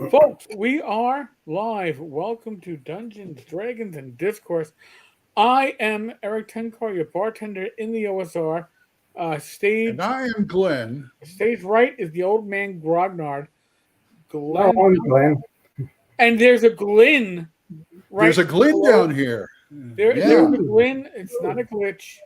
Folks, we are live. Welcome to Dungeons, Dragons, and Discourse. I am Eric Tenkar, your bartender in the OSR. And I am Glenn. Stage right is the old man Grognard, No, Glen, I'm Glenn. and there's a Glynn right There's a Glynn below. down here. There's Yeah. a Glynn. It's not a glitch.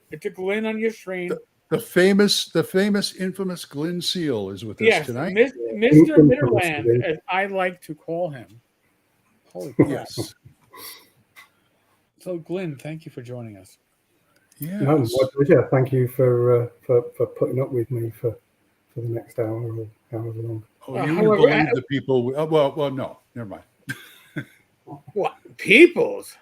It's a Glynn on your screen. The famous, infamous Glynn Seal is with us Yes, tonight. Mr. Midderlands, as I like to call him. Holy crap. Yes. So, Glynn, thank you for joining us. Yes. No, my pleasure. Thank you for putting up with me for the next hour or however long. Oh, you however, would believe the people. Well, no, never mind. What? Peoples?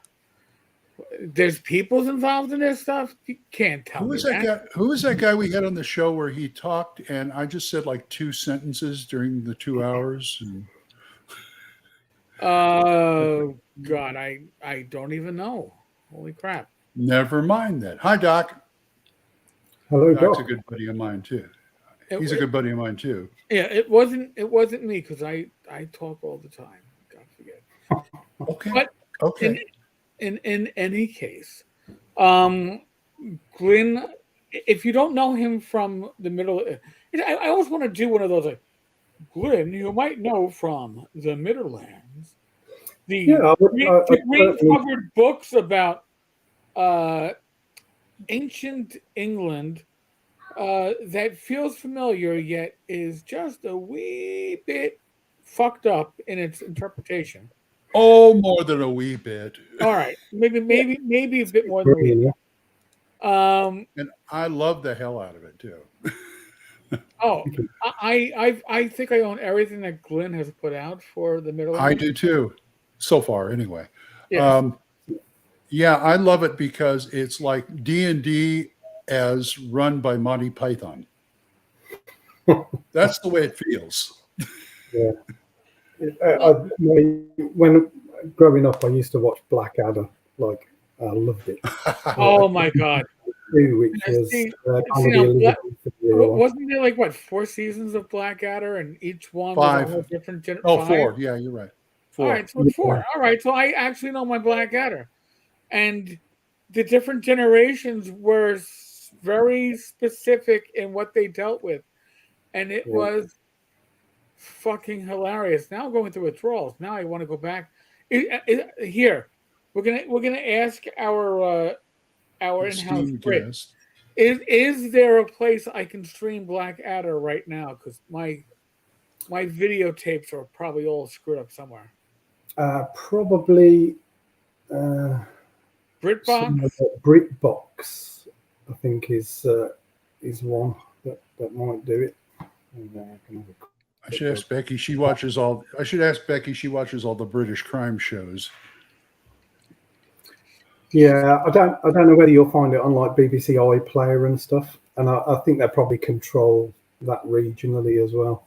There's peoples involved in this stuff? You can't tell Who me was that guy? Who was that guy we had on the show where he talked and I just said like 2 sentences during the 2 hours? And... Oh, God, I don't even know. Holy crap. Never mind that. Hi, Doc. Hello, Doc's Doc. a good buddy of mine too. He's a good buddy of mine too. Yeah, it wasn't me because I talk all the time. God forget. Okay. But Okay. in any case, Glenn, if you don't know him from the middle, I always want to do one of those like, Glenn, you might know from the Midderlands, the green covered books about ancient England that feels familiar yet is just a wee bit fucked up in its interpretation. Oh, more than a wee bit. All right, maybe a bit more than a wee bit. And I love the hell out of it too. Oh, I think I own everything that Glenn has put out for the Midderlands. I do too, so far anyway. Yes. Yeah, I love it because it's like D&D as run by Monty Python. That's the way it feels. Yeah. When growing up, I used to watch Blackadder. Like, I loved it. Oh my God! Which was wasn't there like what 4 seasons of Blackadder, and each one 5. was a whole different generation? Oh, 4. Yeah, you're right. 4. All right, so it's 4. All right, so I actually know my Blackadder, and the different generations were very specific in what they dealt with, and it was fucking hilarious. Now I'm going through withdrawals. Now I want to go back. Here, we're gonna ask our in-house guest. Is there a place I can stream Blackadder right now? Because my videotapes are probably all screwed up somewhere. Probably BritBox. BritBox, I think, is one that might do it. I should ask Becky. She watches all. I should ask Becky. She watches all the British crime shows. Yeah, I don't know whether you'll find it on like BBC iPlayer and stuff, and I think they probably control that regionally as well.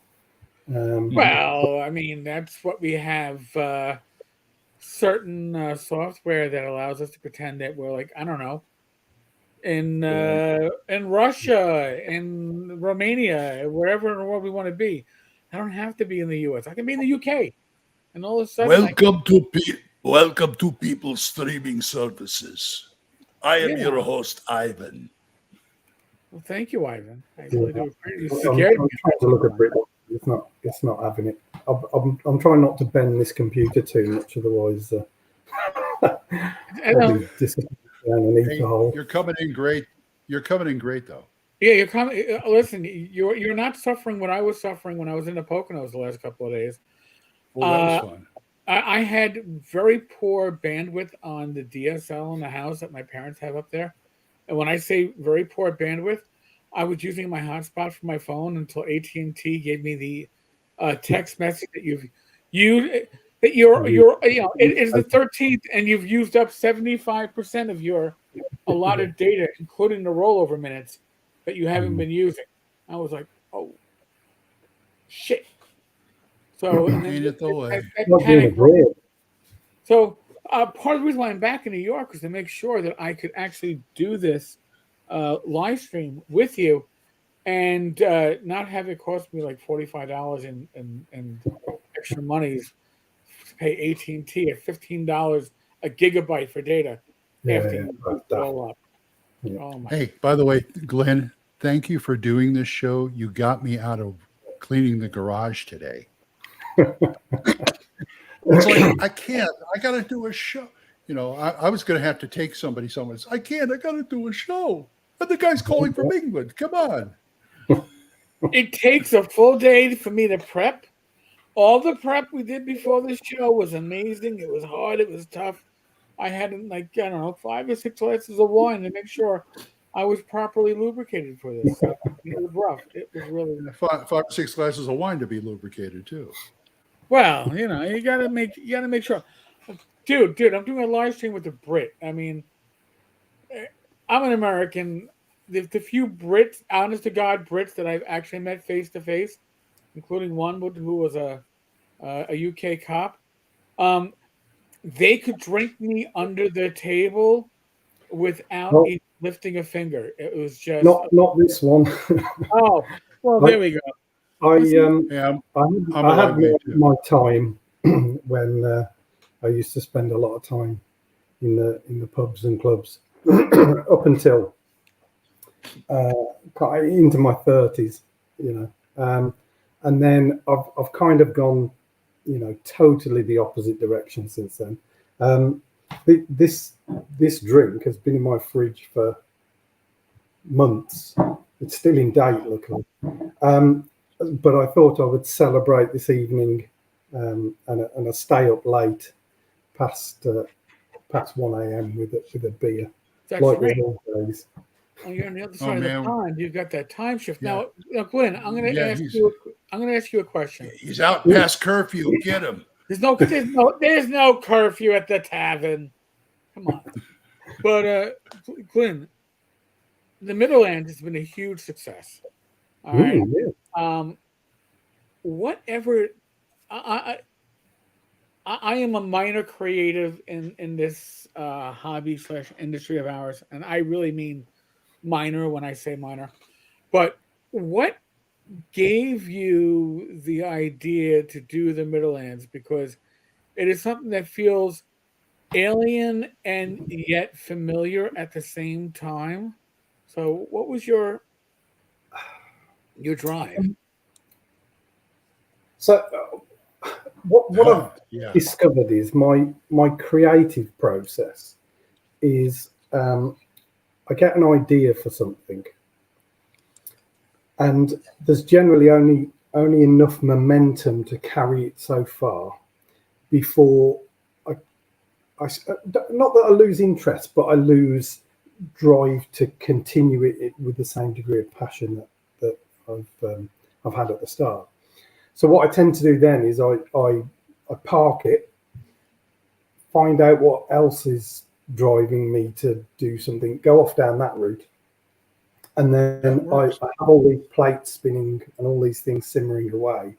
Well, I mean, that's what we have. Certain software that allows us to pretend that we're like, I don't know, in Russia, in Romania, wherever in the world we want to be. I don't have to be in the US. I can be in the UK, and all of a sudden, Welcome to People's Streaming Services. I am your host, Ivan. Well, thank you, Ivan. I really do. I'm trying to look at BritBox. It's not having it. I'm trying not to bend this computer too much, otherwise You're coming in great. You're coming in great, though. Yeah, you're coming. Listen, you're not suffering what I was suffering when I was in the Poconos the last couple of days. Well, that was fun. I had very poor bandwidth on the DSL in the house that my parents have up there. And when I say very poor bandwidth, I was using my hotspot for my phone until AT&T gave me the text message that it is the 13th and you've used up 75% of your allotted data, including the rollover minutes that you haven't been using. I was like, oh, shit. So, and then so part of the reason why I'm back in New York is to make sure that I could actually do this live stream with you and not have it cost me like $45 and extra monies to pay AT&T at $15 a gigabyte for data after you hooked it all up. Yeah. Oh my! Hey, by the way, Glenn, thank you for doing this show. You got me out of cleaning the garage today. It's like, I can't. I got to do a show. You know, I was going to have to take somebody somewhere. I can't. I got to do a show. And the guy's calling from England. Come on. It takes a full day for me to prep. All the prep we did before the show was amazing. It was hard. It was tough. I had like, I don't know, 5 or 6 glasses of wine to make sure I was properly lubricated for this. So it was rough. It was really 5 or 6 glasses of wine to be lubricated too. well. You know, you gotta make sure. Dude, I'm doing a live stream with the Brit. I mean, I'm an American. The few Brits, honest to God, Brits that I've actually met face to face, including one who was a UK cop, they could drink me under the table without even lifting a finger. It was just not this one. oh well, there we go. I had my time when I used to spend a lot of time in the pubs and clubs up until into my 30s, you know, and then I've kind of gone, you know, totally the opposite direction since then. This drink has been in my fridge for months. It's still in date, luckily. But I thought I would celebrate this evening, and I stay up late past 1 a.m. with a beer. That's like right. all days. Oh, you're on the other side of the pond. You've got that time shift. Yeah. Now, Glenn, I'm going to ask you a question. He's out past curfew. Get him. There's no curfew at the tavern. Come on. But Glenn, the Midderlands has been a huge success. All right. Yeah. Whatever. I am a minor creative in this hobby / industry of ours, and I really mean minor when I say minor. But what gave you the idea to do the Midderlands? Because it is something that feels alien and yet familiar at the same time. So what was your drive? So what I've discovered is my creative process is I get an idea for something, and there's generally only enough momentum to carry it so far before I not that I lose interest, but I lose drive to continue it with the same degree of passion that I've had at the start. So what I tend to do then is I park it, find out what else is driving me to do something, go off down that route, and then I have all these plates spinning and all these things simmering away,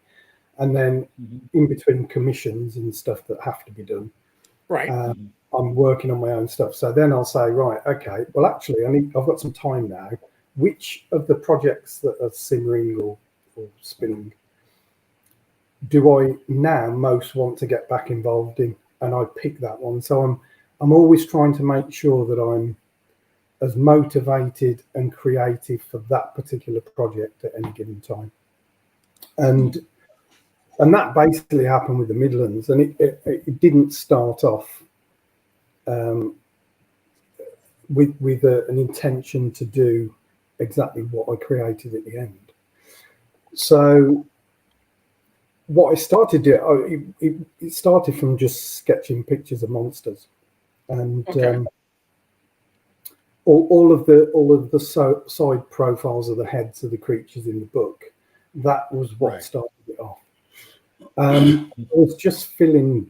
and then in between commissions and stuff that have to be done, right, I'm working on my own stuff. So then I'll say, right, okay, well actually I've got some time now. Which of the projects that are simmering or spinning do I now most want to get back involved in? And I pick that one. So I'm always trying to make sure that I'm as motivated and creative for that particular project at any given time. And that basically happened with the Midderlands. And it didn't start off with an intention to do exactly what I created at the end. So what I started doing, it started from just sketching pictures of monsters, and all of the side profiles of the heads of the creatures in the book. That was what started it off. I was just filling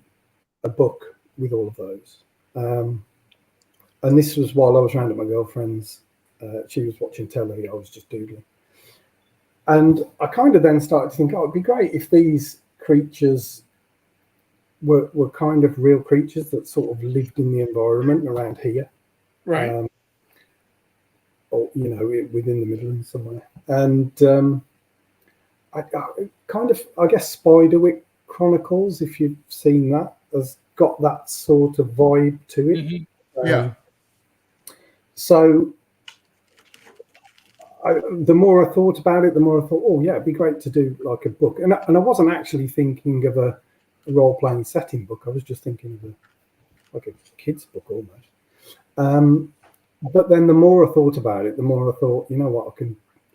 a book with all of those, and this was while I was round at my girlfriend's. She was watching telly. I was just doodling. And I kind of then started to think, oh, it'd be great if these creatures were kind of real creatures that sort of lived in the environment around here. Right. Or, you know, within the Midlands somewhere. And I guess Spiderwick Chronicles, if you've seen that, has got that sort of vibe to it. Mm-hmm. Yeah. So the more I thought about it, the more I thought, oh yeah, it'd be great to do like a book. And I wasn't actually thinking of a role-playing setting book. I was just thinking of like a kid's book almost. But then the more I thought about it, the more I thought, you know what,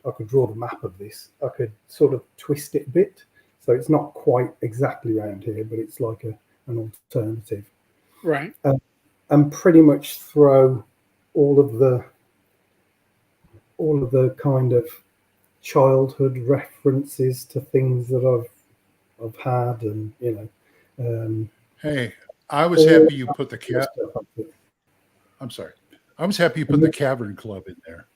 I could draw the map of this. I could sort of twist it a bit. So it's not quite exactly around here, but it's like an alternative. Right. And pretty much throw all of the kind of childhood references to things that I've had, and Hey, I was happy you put the cat. I'm sorry. I was happy you put the Cavern Club in there.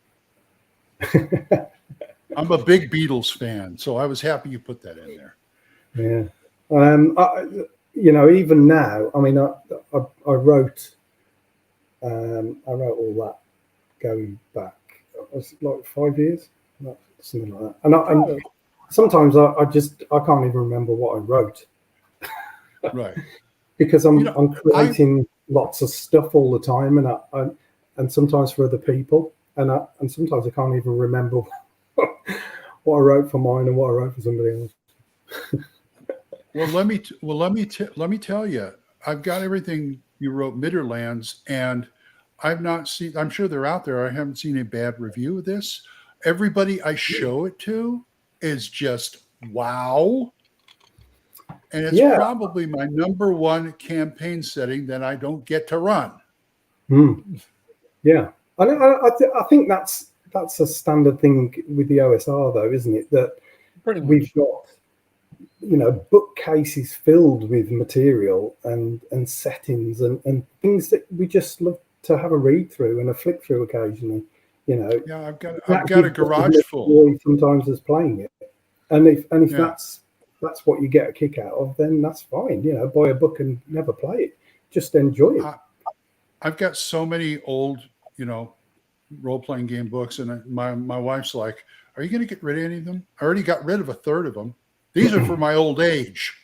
I'm a big Beatles fan, so I was happy you put that in there. Yeah. Even now, I mean, I wrote all that going back, was it like 5 years, something like that. And sometimes I can't even remember what I wrote. Right. Because I'm creating lots of stuff all the time, and sometimes for other people, and sometimes I can't even remember what I wrote for mine and what I wrote for somebody else. Well, let me tell you, I've got everything you wrote, Midderlands, and I've not seen. I'm sure they're out there. I haven't seen a bad review of this. Everybody I show it to is just wow. And it's probably my number one campaign setting that I don't get to run. Yeah, I think that's a standard thing with the OSR, though, isn't it? That we've got bookcases filled with material and settings and things that we just love to have a read through and a flick through occasionally. Yeah, I've got a garage full. Sometimes as playing it, and if that's what you get a kick out of, then that's fine. Buy a book and never play it. Just enjoy it. I've got so many old, role-playing game books, and my wife's like, "Are you going to get rid of any of them?" I already got rid of a third of them. These are for my old age.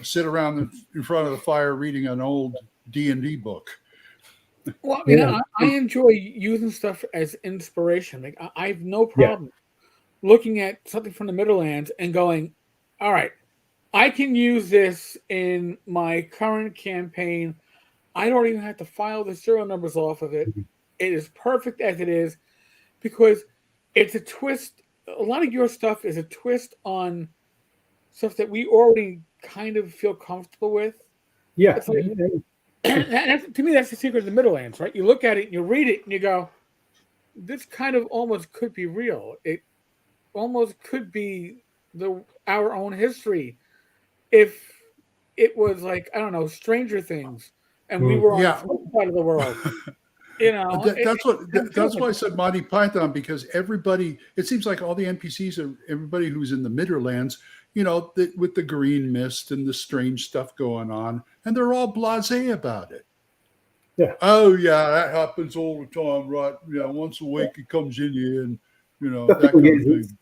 I sit around in front of the fire reading an old D&D book. Well, I enjoy using stuff as inspiration. Like I have no problem looking at something from the Midderlands and going, all right, I can use this in my current campaign. I don't even have to file the serial numbers off of it. It is perfect as it is because it's a twist. A lot of your stuff is a twist on stuff that we already kind of feel comfortable with. Yeah. It's like, to me, that's the secret of the Midderlands, right? You look at it and you read it and you go, this kind of almost could be real. It almost could be our own history if it was like, I don't know, Stranger Things, and we were on the side of the world. That's why I said Monty Python, because it seems like all the NPCs are everybody who's in the Midderlands, with the green mist and the strange stuff going on, and they're all blasé about it. Yeah. Oh yeah, that happens all the time, right? Once a week it comes in here, and that kind of thing.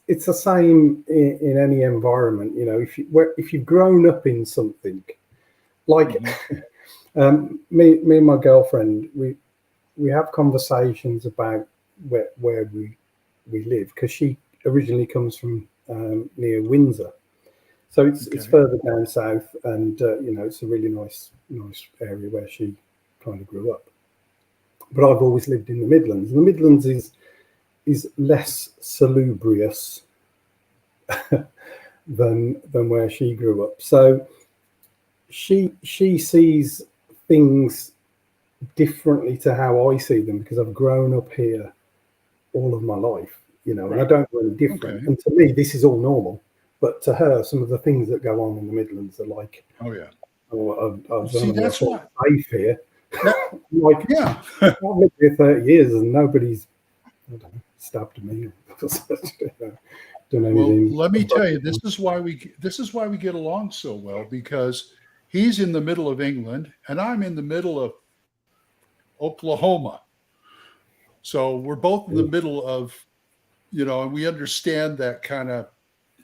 It's the same in any environment. If you've grown up in something, like me and my girlfriend, we have conversations about where we live, because she originally comes from near Windsor, so it's further down south, and it's a really nice area where she kind of grew up. But I've always lived in the Midlands, and the Midlands is less salubrious than where she grew up. So she sees things differently to how I see them, because I've grown up here all of my life, and I don't know any different. Okay. And to me, this is all normal. But to her, some of the things that go on in the Midlands are like, that's why safe here. I've lived here 30 years and nobody's stabbed me. Done anything. Well, let me tell you, this is why we get along so well, because he's in the middle of England and I'm in the middle of Oklahoma. So we're both in the middle of, and we understand that kind of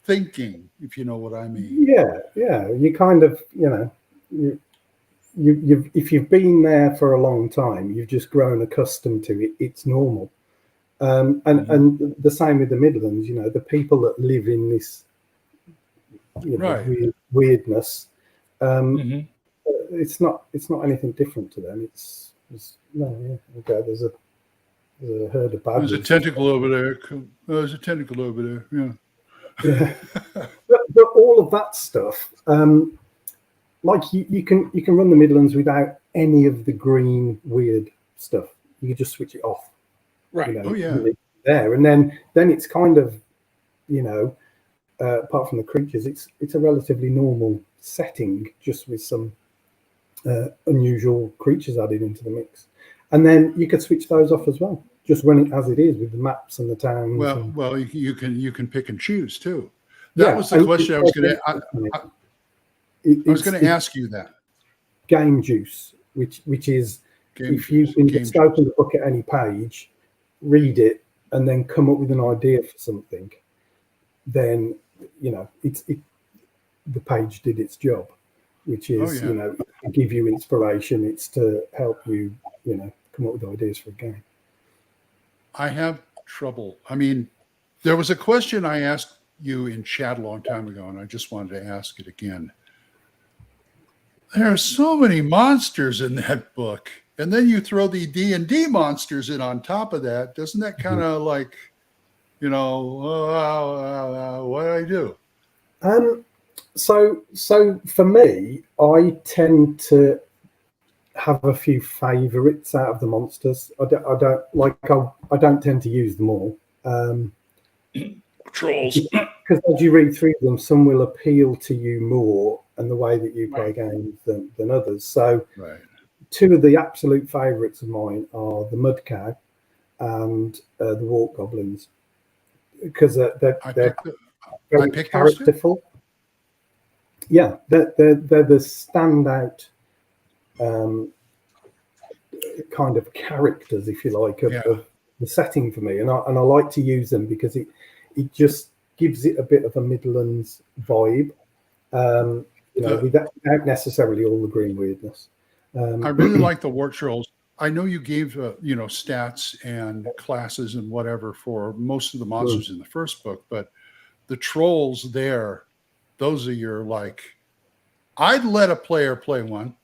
thinking, if you know what I mean. Yeah. You kind of, you've if you've been there for a long time, you've just grown accustomed to it. It's normal. And the same with the Midlands. The people that live in this, Right. weirdness. Mhm. It's not anything different to them. It's okay. There's a herd of There's a badgers. tentacle over there. There's a tentacle over there. Yeah. Yeah. but all of that stuff, like you can run the Midlands without any of the green weird stuff. You can just switch it off. Right. Oh, yeah. There, and then it's kind of, apart from the creatures, it's a relatively normal setting, just with some unusual creatures added into the mix. And then you could switch those off as well. Just run it as it is with the maps and the towns. Well, you can pick and choose too. That was the and question I was going to. I was going to ask you that. Game juice, which is if you can just open the book at any page, read it, and then come up with an idea for something, then the page did its job, which is to give you inspiration. It's to help you come up with ideas for a game. I have trouble. I mean, there was a question I asked you in chat a long time ago, and I just wanted to ask it again. There are so many monsters in that book, and then you throw the D&D monsters in on top of that. Doesn't that kind of like, what do I do? So for me, I tend to have a few favourites out of the monsters. I don't tend to use them all. Trolls. Because as you read through them, some will appeal to you more and the way that you play games than others. So two of the absolute favourites of mine are the Mud Cow and the Walk Goblins, because they're very characterful. Yeah, they're the standout kind of characters, if you like, of the setting for me, and I like to use them because it just gives it a bit of a Midlands vibe, without necessarily all the green weirdness. I really like the War Trolls. I know you gave stats and classes and whatever for most of the monsters in the first book, but the trolls there, those are your I'd let a player play one.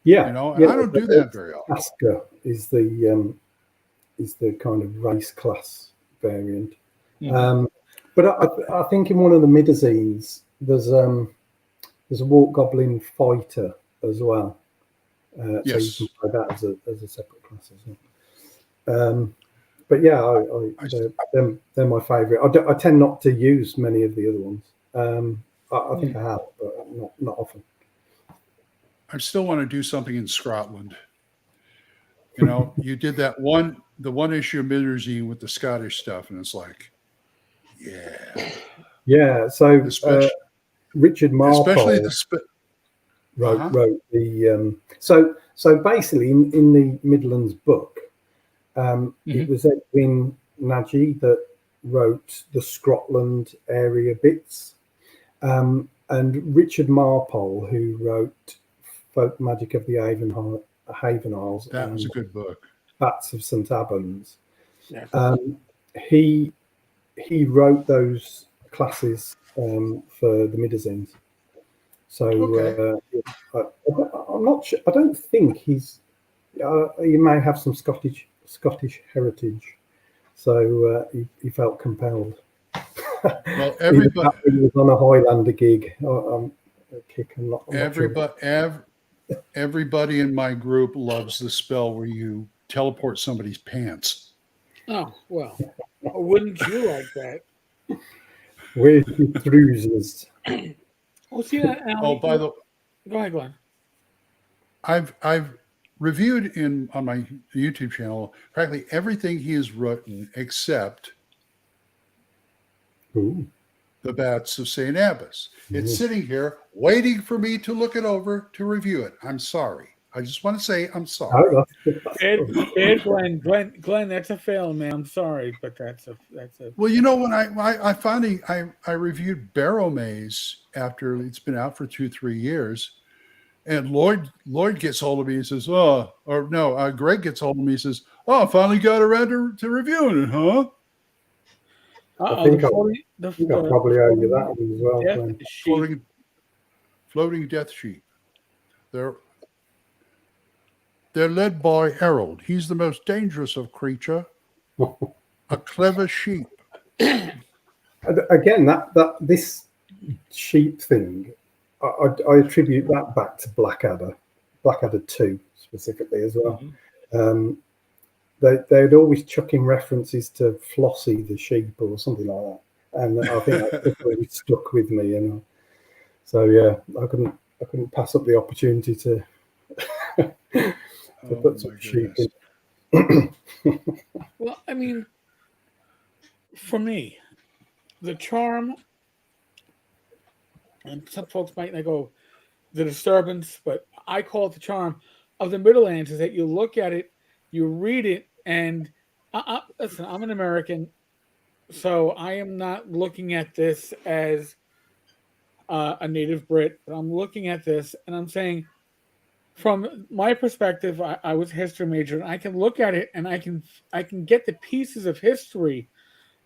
Yeah, and I don't do that very often. Vascular is the kind of race class variant. But I think in one of the midazines there's a Walk Goblin fighter as well. Yes. So you can play that as a separate class as well. But yeah, they're my favourite. I tend not to use many of the other ones. I think I have, but not often. I still want to do something in Scotland. You did the one issue of Midderlands with the Scottish stuff, and it's like, yeah. So Richard Marpole, especially wrote the so basically in the Midlands book, it was Edwin Nagy that wrote the Scotland area bits, and Richard Marpole, who wrote Folk Magic of the Haven Isles. That was a good book. Bats of St Albans. Yeah. He wrote those classes for the Midderlands. So I'm not sure. I don't think he's. He may have some Scottish heritage, so he felt compelled. Well, everybody he was on a Highlander gig. Everybody in my group loves the spell where you teleport somebody's pants. Oh well, wouldn't you like that? With the bruises. Oh, see that? By the go ahead, Glenn. I've reviewed on my YouTube channel practically everything he has written except the Bats of St. Abbas. It's sitting here waiting for me to look it over to review it. I'm sorry. I just want to say I'm sorry. Oh, Ed, Glenn, that's a fail, man. I'm sorry, but that's a. Well, you know, when I finally I reviewed Barrow Maze after it's been out for 2-3 years, and Lloyd gets hold of me and says, "Oh," or no, Greg gets hold of me and says, "Oh, I finally got around to reviewing it, huh?" I think I probably owe you that one as well, Glenn. Floating death sheet. They're led by Harold. He's the most dangerous of creature. A clever sheep. Again, that this sheep thing, I attribute that back to Blackadder 2 specifically as well. They'd always chuck in references to Flossie the sheep or something like that, and I think that really stuck with me. And so yeah, I couldn't pass up the opportunity to put some sheep in. Well, I mean, for me, the charm, and some folks might not go the disturbance, but I call it the charm of the Midderlands is that you look at it, you read it, and listen, I'm an American, so I am not looking at this as a native Brit, but I'm looking at this and I'm saying, from my perspective, I was a history major, and I can look at it and I can get the pieces of history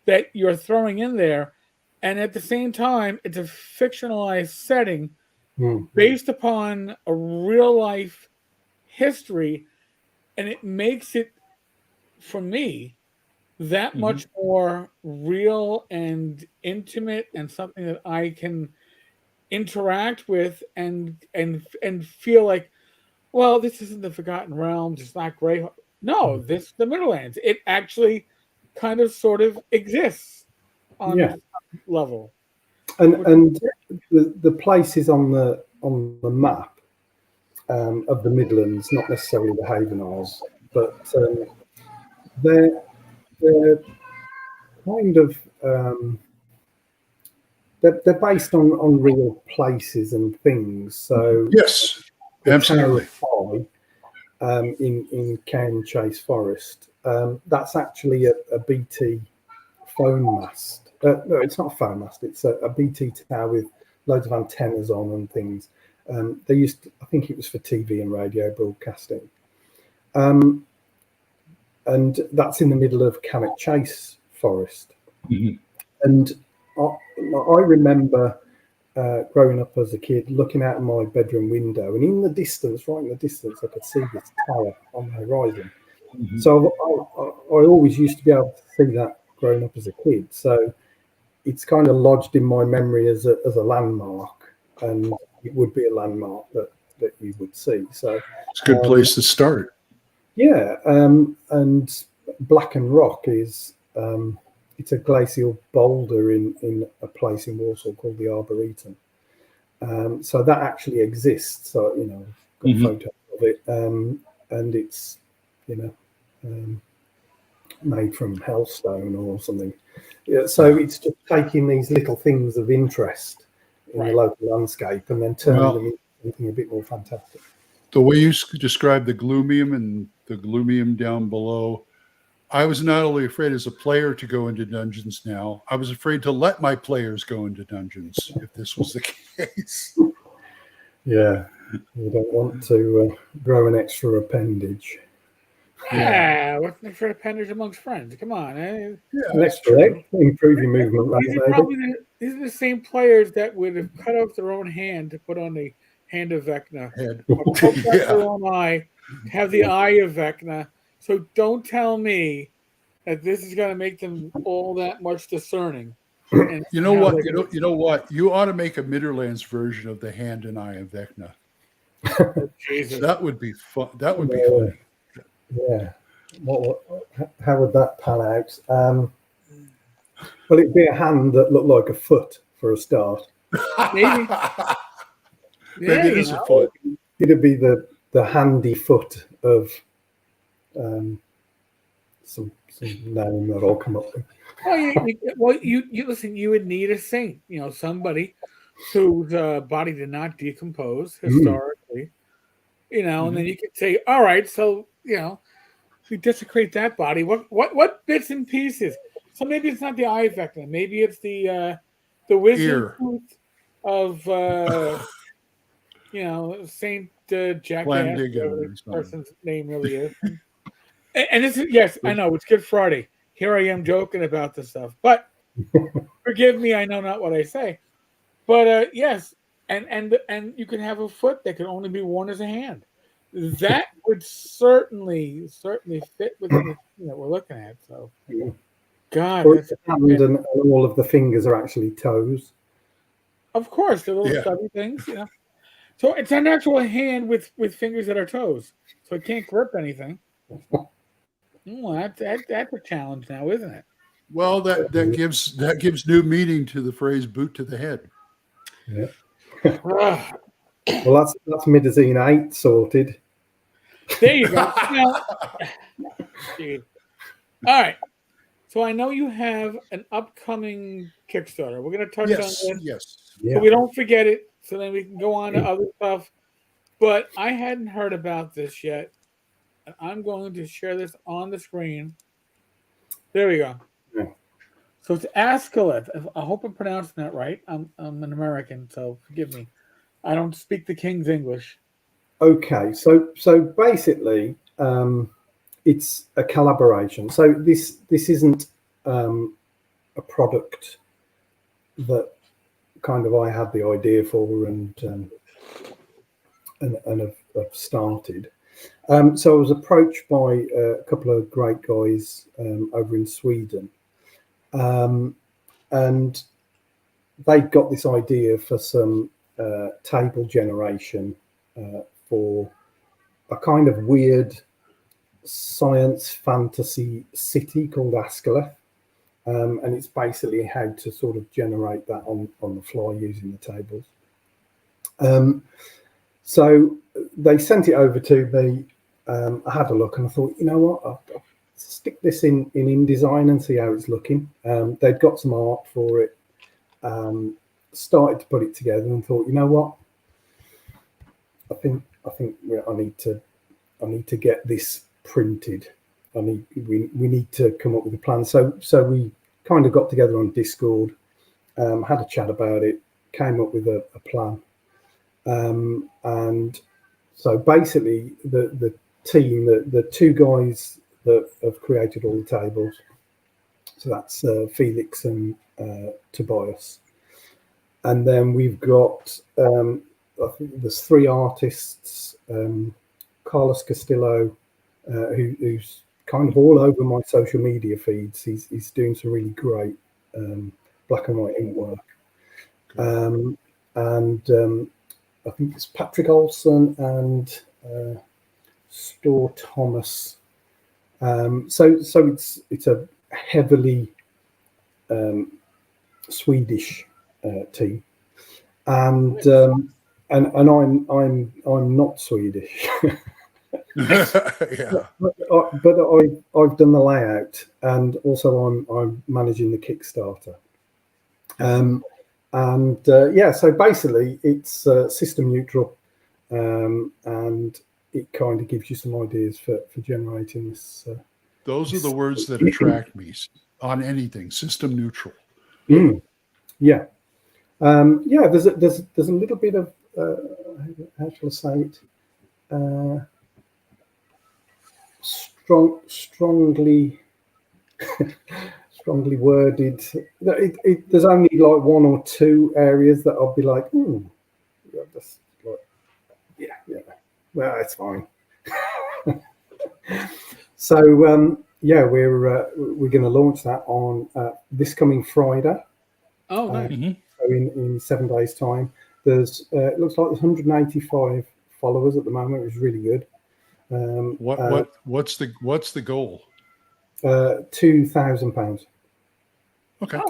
that you're throwing in there, and at the same time, it's a fictionalized setting based upon a real life history, and it makes it, for me, that much more real and intimate, and something that I can interact with and feel like, well, this isn't the Forgotten Realms. It's not Grey. No, this is the Midderlands. It actually kind of sort of exists on some level. And the places on the map of the Midlands, not necessarily the Haven Isles, but they're kind of they're based on real places and things. So yes, absolutely. In Cairn Chase Forest, that's actually a BT phone mast. No, it's not a phone mast. It's a BT tower with loads of antennas on and things. They used to, I think it was for TV and radio broadcasting. And that's in the middle of Cannock Chase Forest. And I remember growing up as a kid, looking out of my bedroom window, and in the distance, right in the distance, I could see this tower on the horizon. So I always used to be able to see that growing up as a kid. So it's kind of lodged in my memory as a landmark, and it would be a landmark that you would see. So it's a good place to start. Yeah, and Black and Rock is it's a glacial boulder in a place in Warsaw called the Arboretum. So that actually exists. So got photos of it, and it's made from hellstone or something. Yeah, so it's just taking these little things of interest in the local landscape and then turning them into something a bit more fantastic. The way you described the Gloomium and the Gloomium down below, I was not only afraid as a player to go into dungeons now, I was afraid to let my players go into dungeons if this was the case. Yeah, you don't want to grow an extra appendage. Yeah, what's the extra appendage amongst friends? Come on. An extra leg, improve your movement. These are the same players that would have cut off their own hand to put on the hand of Vecna. Or cut off their own eye to have the eye of Vecna. So don't tell me that this is going to make them all that much discerning. You know what? You know what? You ought to make a Midderlands version of the hand and eye of Vecna. That would be fun. That would be funny. Yeah. How would that pan out? Well, it'd be a hand that looked like a foot for a start. Maybe. Maybe it is a foot. It'd be the handy foot of some name that I'll come up with. You listen. You would need a saint. Somebody whose body did not decompose historically, you know, and then you could say, all right, so you know, if we desecrate that body, what bits and pieces? So maybe it's not the eye vector, maybe it's the wisdom Ear. tooth of you know, Saint Jackass, Plandigan whatever or the something. person's name really is. And this is, yes, I know it's Good Friday. Here I am joking about this stuff, but forgive me, I know not what I say. But yes, and you can have a foot that can only be worn as a hand. That would certainly fit within the thing that we're looking at. So, God, Or that's it's a hand and all of the fingers are actually toes. of course the little Yeah. stubby things, you know. So it's an actual hand with fingers that are toes, so it can't grip anything. That's a challenge now, isn't it? Well, that gives new meaning to the phrase "boot to the head." Yeah. Ugh. Well, that's Midazine 8 sorted. There you go. Now, geez. All right. So I know you have an upcoming Kickstarter. We're going to touch on Yes, this yes. Yeah. so we don't forget it. So then we can go on to other stuff. But I hadn't heard about this yet, and I'm going to share this on the screen. There we go. Yeah. So it's Ascalith. I hope I'm pronouncing that right. I'm an American, so forgive me. I don't speak the King's English. Okay, so basically, it's a collaboration. So this isn't a product that kind of I had the idea for and have started. So I was approached by a couple of great guys over in Sweden, and they've got this idea for some table generation for a kind of weird science fantasy city called Ascalith. And it's basically how to sort of generate that on the fly using the tables. So they sent it over to me. I had a look and I thought, you know what, I'll stick this in InDesign and see how it's looking. They'd got some art for it. Started to put it together and thought, you know what, I think I need to get this printed. We need to come up with a plan. So we kind of got together on Discord, had a chat about it, came up with a plan. And so basically the team, the two guys that have created all the tables, so that's Felix and Tobias. And then we've got, I think there's three artists, Carlos Castillo, who's kind of all over my social media feeds. He's doing some really great black and white ink work. And I think it's Patrick Olson and Storr Thomas. So it's a heavily Swedish team, and I'm not Swedish. Yeah. But I've done the layout, and also I'm managing the Kickstarter. So basically it's system neutral, and it kind of gives you some ideas for generating this. Those are the words that attract me on anything. System neutral. Yeah. There's a little bit of how shall I say it? Strongly worded. There's only like one or two areas that I'll be like, that's like, yeah. Well, it's fine. So we're going to launch that on this coming Friday. Oh, nice. So in 7 days' time. There's it looks like there's 185 followers at the moment, which is really good. What's the goal? £2,000. Okay.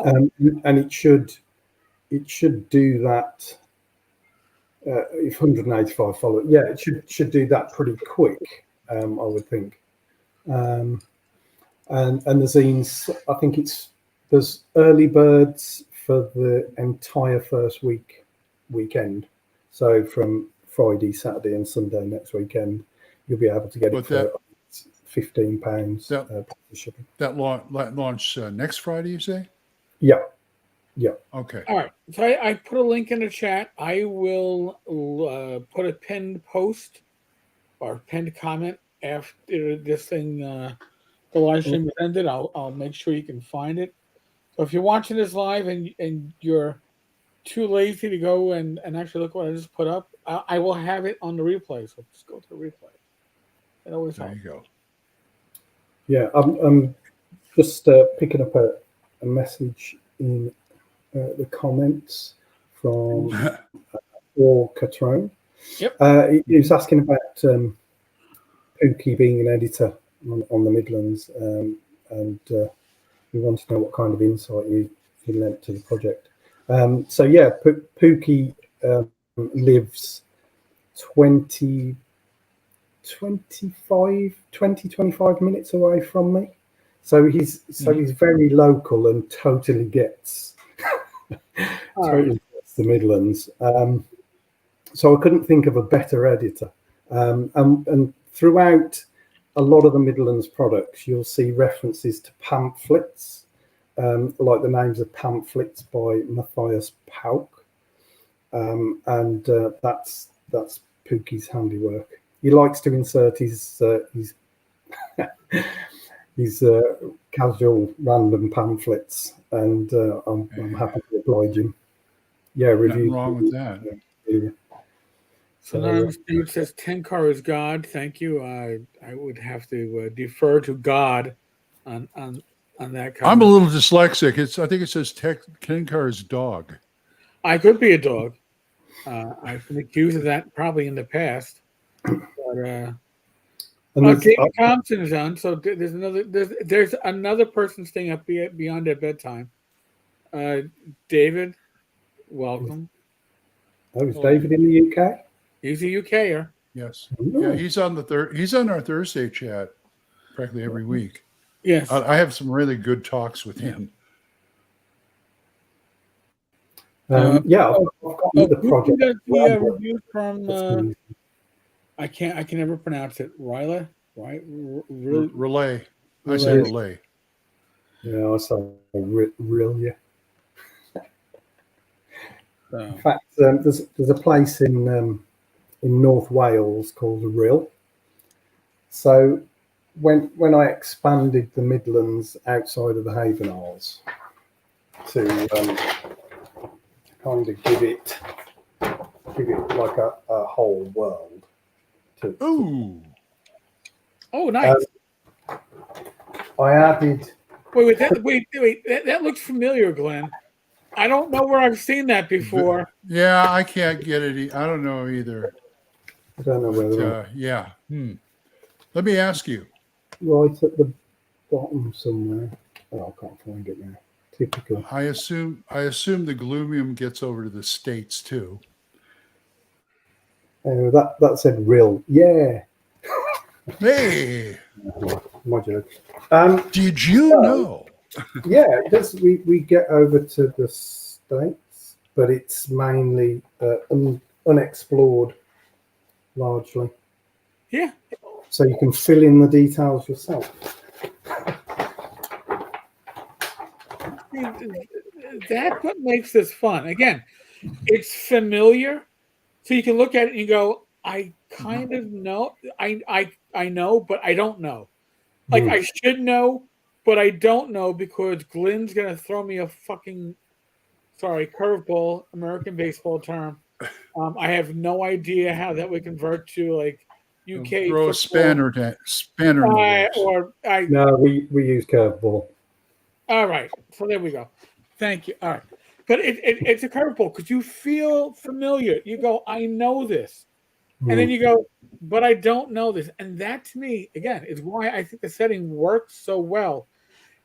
And it should do that. If 185 followers, it should do that pretty quick. I would think. And the zines, I think there's early birds for the entire first weekend. So from Friday, Saturday, and Sunday next weekend, you'll be able to get it for £15 shipping. That launch next Friday, you say? Yeah, yeah. Okay. All right. So I put a link in the chat. I will put a pinned post or pinned comment after this thing, the live stream is ended. I'll make sure you can find it. So if you're watching this live and you're too lazy to go and actually look what I just put up, I will have it on the replay. So just go to the replay. It always helps. There you go. Yeah, I'm just picking up a message in the comments from Or Catrone. Yep. He was asking about Pookie being an editor on the Midlands, and we want to know what kind of insight he lent to the project. So yeah, Pookie lives 25 minutes away from me. So he's very local and totally gets the Midlands. So I couldn't think of a better editor. And throughout a lot of the Midlands products, you'll see references to pamphlets, like the names of pamphlets by Matthias Pauk, and that's Pookie's handiwork. He likes to insert his casual random pamphlets, and I'm happy to oblige him. Yeah, review. Nothing wrong with that. Yeah. So Dude says Tenkar is God. Thank you. I would have to defer to God on that comment. I'm a little dyslexic. I think it says Tenkar is dog. I could be a dog. I've been accused of that probably in the past. But David Thompson is on, so there's another person staying up beyond their bedtime. David, welcome. Oh, is David in the UK? He's a UKer. Yes. Yeah, he's on our Thursday chat practically every week. Yes. I have some really good talks with him. I've got the project. The review from I can never pronounce it. Relay, right? Relay. I say relay. Yeah, I say Rilya. In fact, there's a place in North Wales called Rill. So when I expanded the Midlands outside of the Haven Isles to kind of give it like a whole world. Oh, nice. I added. Wait. That looks familiar, Glenn. I don't know where I've seen that before. Yeah, I can't get it. I don't know either. I don't know whether. Yeah. Let me ask you. Right at the bottom somewhere. Oh, I can't find it now. Typical. I assume the Gloomium gets over to the States too. That said Rill. Yeah. Hey. My joke. Did you know? Yeah, it does. We get over to the States, but it's mainly unexplored, largely. Yeah. So you can fill in the details yourself. That's what makes this fun. Again, it's familiar, so you can look at it and you go, I kind of know. I know, but I don't know. Like I should know, but I don't know because Glenn's gonna throw me a fucking curveball, American baseball term. I have no idea how that would convert to like UK. Throw a spanner. No, we use curveball. All right, so there we go. Thank you. All right, but it's a curveball because you feel familiar. You go, I know this, and then you go, but I don't know this, and that to me again is why I think the setting works so well.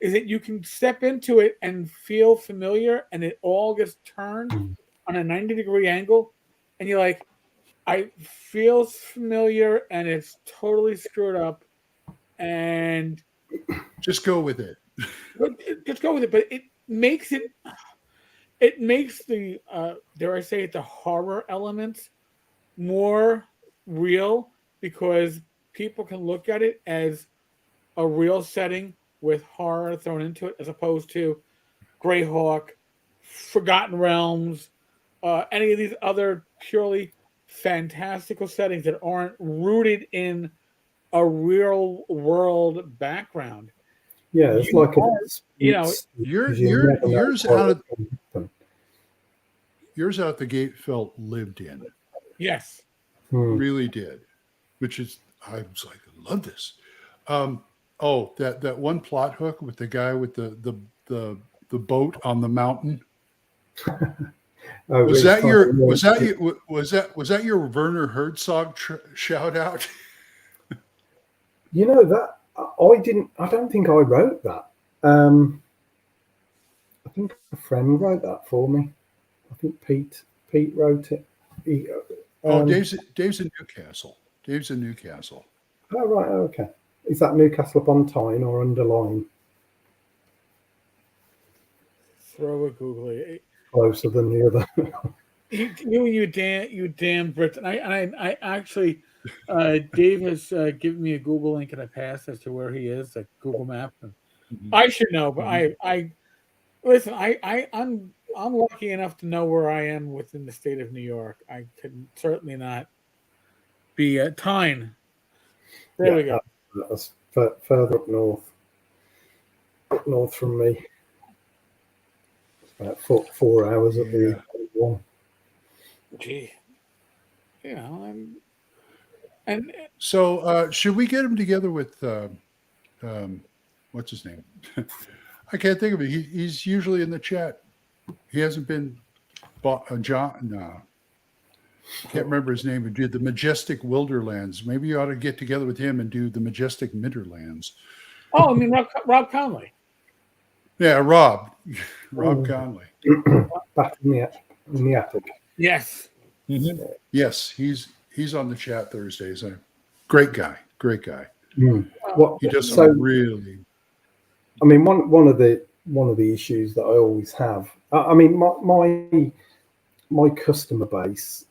Is that you can step into it and feel familiar, and it all gets turned on a 90-degree angle, and you're like, I feels familiar, and it's totally screwed up, and just go with it. Just go with it, but it makes the dare I say it, the horror elements more real because people can look at it as a real setting with horror thrown into it, as opposed to Greyhawk, Forgotten Realms, any of these other purely fantastical settings that aren't rooted in a real world background. Yeah, it's You like a are, you know, Yours out the gate felt lived in. yes. Really did, which is I was like, I love this. That one plot hook with the guy with the boat on the mountain. Was that your Werner Herzog shout out? You know that I don't think I wrote that. I think a friend wrote that for me. I think Pete wrote it. Dave's in Newcastle. Dave's in Newcastle. Oh right, okay. Is that Newcastle upon Tyne or underlying? Throw a googly. Closer than the other. You damn Brit. And I actually, Dave has given me a Google link and I passed as to where he is at Google Map. And I should know, but I listen. I'm lucky enough to know where I am within the state of New York. I could certainly not be at Tyne. There we go. That's further up north from me. About 4 hours at the one. Gee, and so should we get him together with what's his name? I can't think of it. He's usually in the chat. He hasn't been John. No, I can't remember his name. He did the Majestic Wilderlands. Maybe you ought to get together with him and do the Majestic Midderlands. Oh, I mean Rob Conley. Yeah, Rob Conley. Back in the attic. Yes. Mm-hmm. Yes, he's on the chat Thursdays. A great guy. What he does some really. I mean, one of the issues that I always have. I mean, my customer base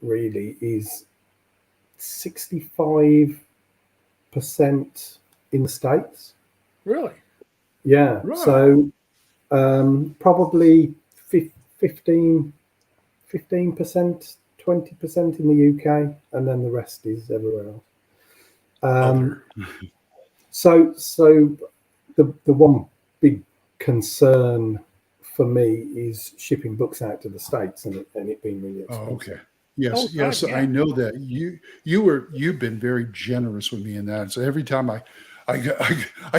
really is 65% in the States. Really? Yeah. Right. So probably 15%, 20% in the UK, and then the rest is everywhere else. So the one big concern for me is shipping books out to the States and it being really expensive. Oh, okay. Yes, God, yeah. I know that you've been very generous with me in that. So every time I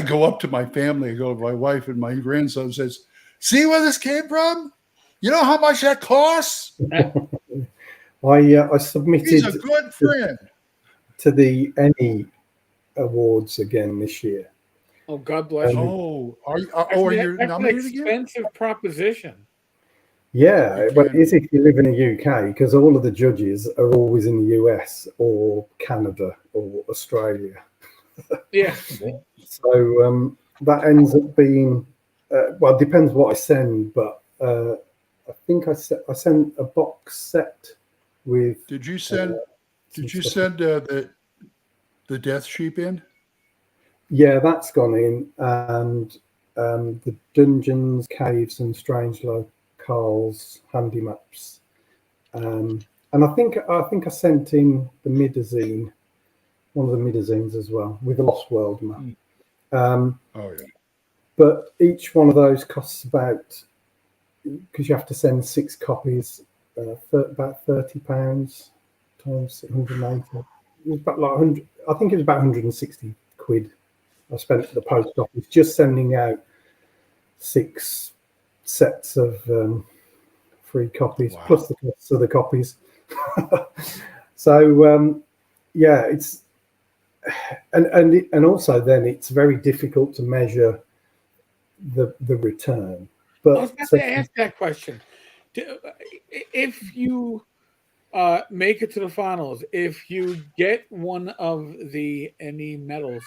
go up to my family, I go to my wife and my grandson says, "See where this came from? You know how much that costs?" I submitted. He's a good friend. To the Emmy Awards again this year. Oh, God bless you. Oh, are you nominated again? That's an expensive proposition. Yeah, but it is if you live in the UK, because all of the judges are always in the US or Canada or Australia. Yeah. So that ends up being, well, it depends what I send, but I think I sent a box set with. Did you send the Death Sheep in? Yeah, that's gone in, and the Dungeons, Caves, and Strange Locales handy maps, and I think I sent in the Midderzine, one of the Midderzines as well, with the Lost World map. Oh yeah. But each one of those costs about, because you have to send 6 copies, about £30 times 190. It was about like 100. I think it was about 160 quid. I spent at the post office just sending out 6 sets of free copies, plus the cost of the copies. So yeah, it's and also then it's very difficult to measure the return. But I was about to ask that question. If you make it to the finals, if you get one of the Emmy medals,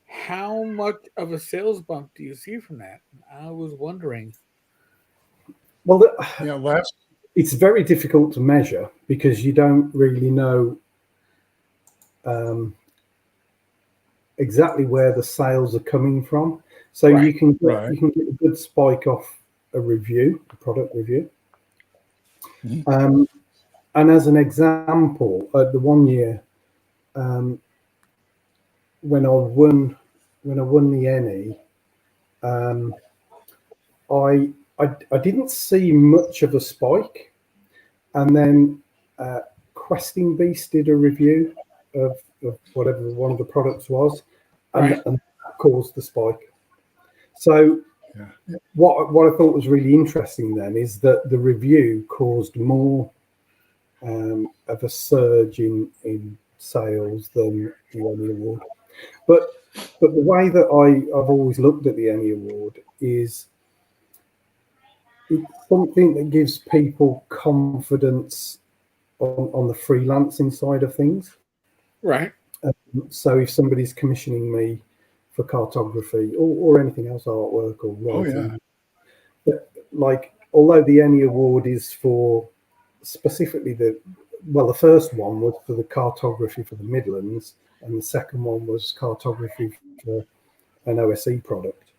how much of a sales bump do you see from that? I was wondering. Well, it's very difficult to measure because you don't really know exactly where the sales are coming from. So Right. you can get a good spike off a product review. Mhm. And as an example, the one year when I won the Ennie, I didn't see much of a spike, and then Questing Beast did a review of whatever one of the products was, and Right. that caused the spike. So Yeah. what I thought was really interesting then is that the review caused more of a surge in sales than the Emmy Award. But the way that I've always looked at the Emmy Award is it's something that gives people confidence on the freelancing side of things. Right. So if somebody's commissioning me for cartography or anything else, artwork or Oh writing, yeah. like although the Emmy Award is for specifically the first one was for the cartography for the Midlands, and the second one was cartography for an OSE product.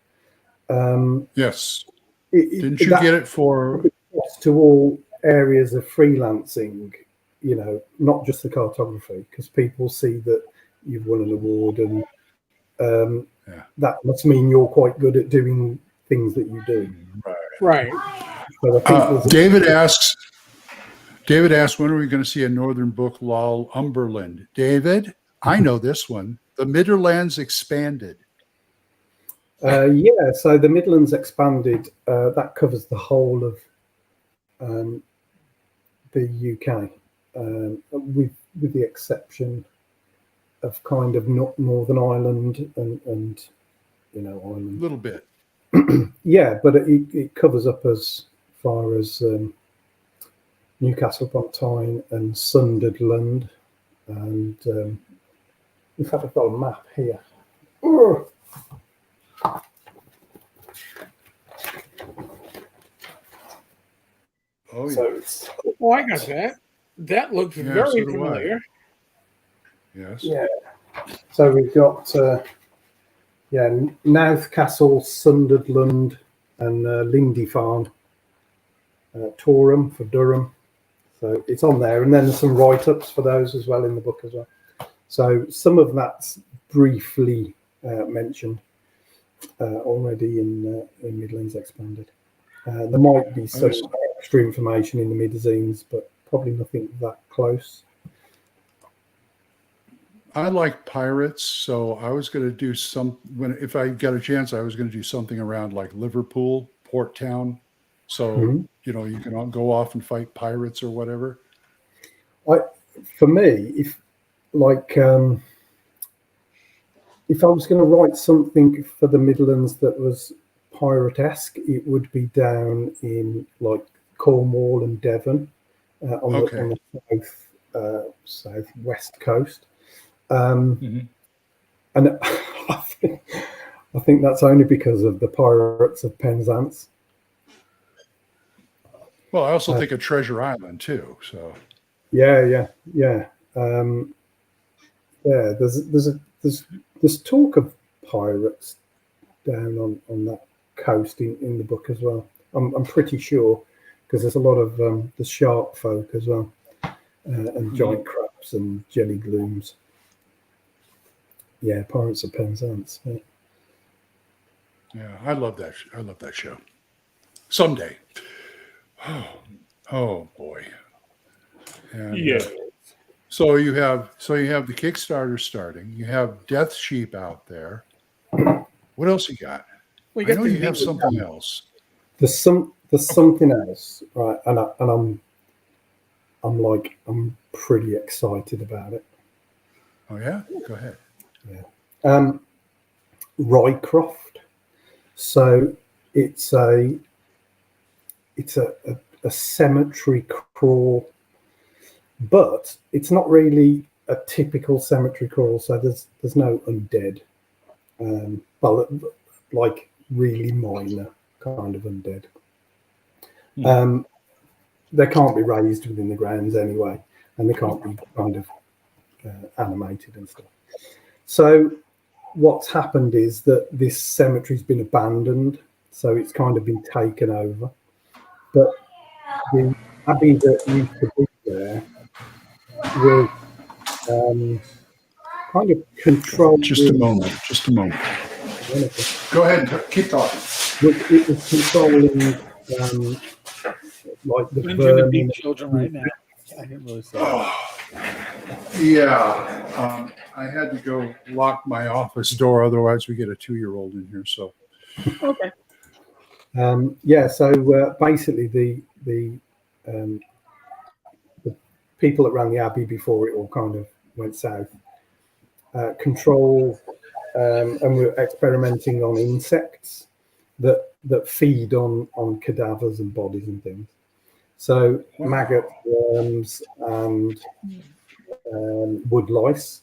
Yes. Didn't you get it for to all areas of freelancing? You know, not just the cartography, because people see that you've won an award, and that must mean you're quite good at doing things that you do. Right. So I think David asks, when are we going to see a Northern Book Lol Umberland? David, I know this one. The Midderlands expanded. yeah, so the Midlands expanded. That covers the whole of the UK, with the exception of kind of Northern Ireland and Ireland. A little bit. Yeah, but it covers up as far as Newcastle upon Tyne and Sunderland, and in fact I've got a map here. Oh, So yeah. it's, Oh, I got that. That looks Yeah, very so do I. familiar. Yes. yeah. So we've got Nowthcastle, Sunderland, and Lindisfarne, Torham for Durham. So it's on there, and then there's some write-ups for those as well in the book as well. So some of that's briefly mentioned already in Midlands Expanded. There might be some extra information in the mid-zines, but probably nothing that close. I like pirates, so I was going to do if I got a chance, I was going to do something around like Liverpool, Port Town. So, you can all go off and fight pirates or whatever. For me, if I was going to write something for the Midlands that was pirate-esque, it would be down in like Cornwall and Devon on the southwest coast. And I think that's only because of the pirates of Penzance. Well, I also think of Treasure Island too. So yeah. There's talk of pirates down on that coast in the book as well. I'm pretty sure, because there's a lot of the shark folk as well, and giant crabs and jelly glooms. Yeah, Pirates of Penzance. yeah, I love that. I love that show. Someday. Oh boy. And, Yeah. So you have the Kickstarter starting. You have Death Sheep out there. What else you got? We I got know the you have something else. There's something else, right? And I'm pretty excited about it. Oh yeah, go ahead. Yeah. Rycroft. So it's a cemetery crawl, but it's not really a typical cemetery crawl. So there's no undead, but like really minor kind of undead. they can't be raised within the grounds anyway, and they can't be kind of animated and stuff. So what's happened is that this cemetery's been abandoned, so it's kind of been taken over. But the abbey that used to be there was kind of controlled. Just a moment. Go ahead and keep talking. It was controlling like the vermin. Children right now. I didn't really say Yeah, I had to go lock my office door, otherwise we get a 2-year-old in here. So, okay. So basically, the people that ran the abbey before it all kind of went south control, and we're experimenting on insects that feed on cadavers and bodies and things. So maggots, worms, and wood lice,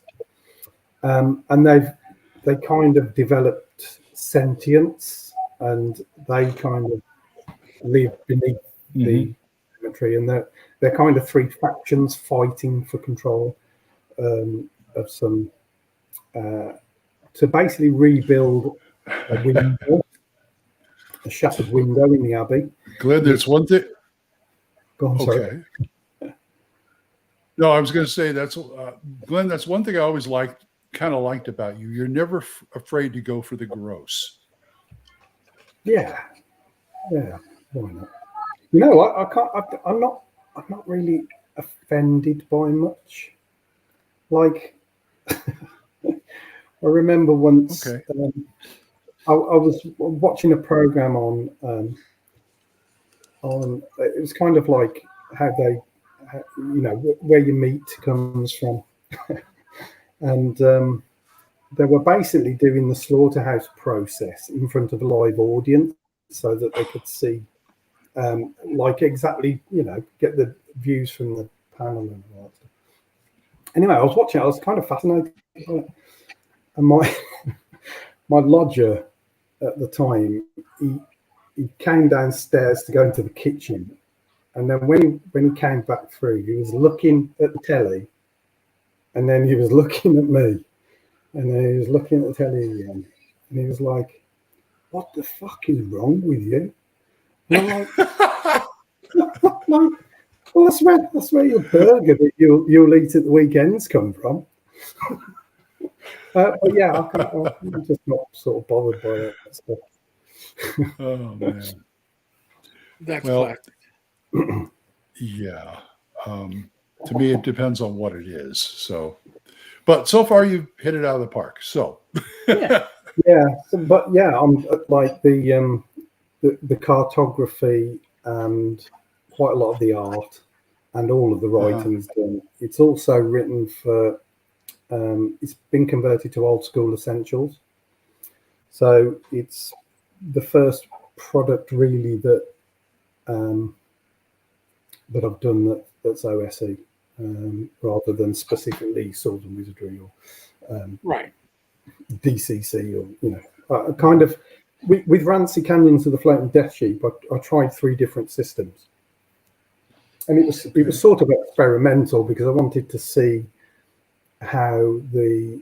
and they kind of developed sentience, and they kind of live beneath the cemetery, and they're kind of 3 factions fighting for control of some to basically rebuild a window, a shattered window in the abbey. Glenn, there's one thing. Go on, sorry. Okay. No, I was going to say that's Glenn. That's one thing I always kind of liked about you. You're never afraid to go for the gross. Yeah. Why not? You know, I can't. I'm not really offended by much. Like, I remember once. Okay. I was watching a program on. It was kind of like how they, where your meat comes from, and they were basically doing the slaughterhouse process in front of a live audience so that they could see, like exactly, get the views from the panel and all that stuff. Anyway, I was watching it. I was kind of fascinated, and my lodger at the time, he came downstairs to go into the kitchen, and then when he came back through, he was looking at the telly, and then he was looking at me, and then he was looking at the telly again, and he was like, "What the fuck is wrong with you?" And I'm like, "Well, that's where your burger that you'll eat at the weekends come from." But yeah, I'm just not sort of bothered by that stuff. Oh man, That's classic. Yeah. To me, it depends on what it is. So, but so far you've hit it out of the park. So, yeah. But yeah, I'm like the cartography and quite a lot of the art and all of the writing's done. It's also written for. It's been converted to old school essentials, so it's the first product really that I've done that's OSE, rather than specifically Swords and Wizardry or Right. DCC or kind of with Rancy Canyons of the Floating Death Sheep. I tried 3 different systems, and it was sort of experimental because I wanted to see how the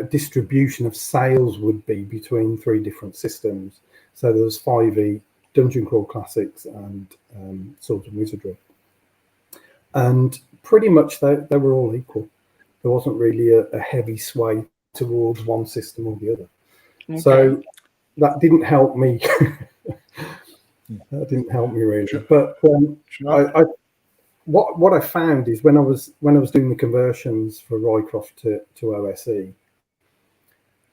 distribution of sales would be between 3 different systems. So there was 5e, Dungeon Crawl Classics, and Swords and Wizardry, and pretty much they were all equal. There wasn't really a heavy sway towards one system or the other. Okay. So that didn't help me. That didn't help me really. Sure. But what I found is when I was doing the conversions for Rycroft to OSE,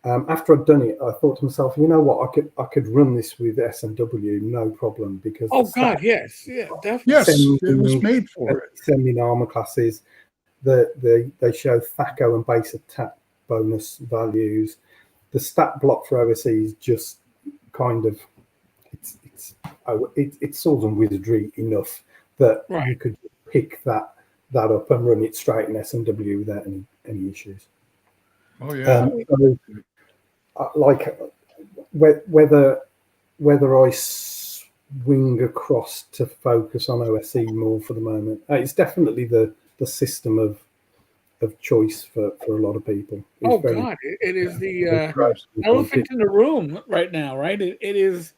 after I'd done it, I thought to myself, you know what, I could run this with S&W no problem, because yes, yeah, definitely. Yes, it was made for it. Sending armor classes, they show THACO and base attack bonus values. The stat block for OSE is just kind of it's Swords and Wizardry enough that you could pick that up and run it straight in S&W without any issues. Oh yeah. Like whether I wing across to focus on OSE more for the moment. It's definitely the system of choice for a lot of people. It's God, it is the Absolutely. elephant in the room right now, right? It is.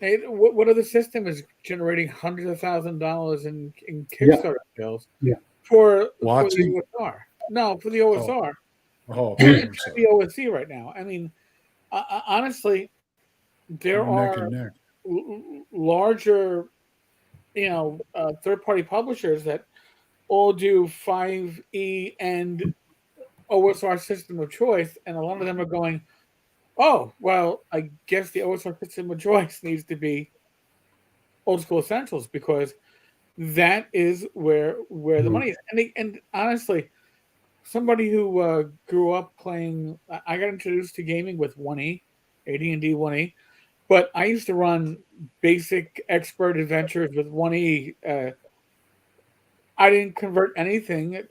What other system is generating hundreds of $1,000s in Kickstarter sales for the Watsy? OSR? No, for the OSR. Oh, And I'm sorry. the OSC right now. I mean, honestly, there Neck are and neck. larger, third-party publishers that all do 5e and OSR system of choice, and a lot of them are going, oh, well, I guess the OSR system of choice needs to be Old School Essentials because that is where the money is. And honestly, somebody who grew up playing, I got introduced to gaming with 1E, AD&D 1E, but I used to run basic expert adventures with 1E. I didn't convert anything.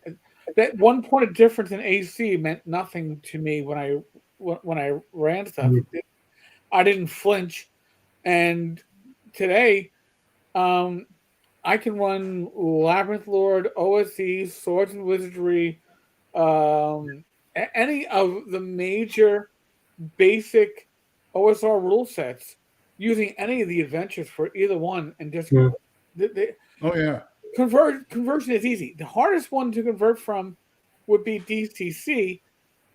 That 1 point of difference in AC meant nothing to me when I ran stuff. I didn't flinch, and today, I can run Labyrinth Lord, OSE, Swords and Wizardry, any of the major basic OSR rule sets using any of the adventures for either one, and just Oh yeah. conversion is easy. The hardest one to convert from would be DCC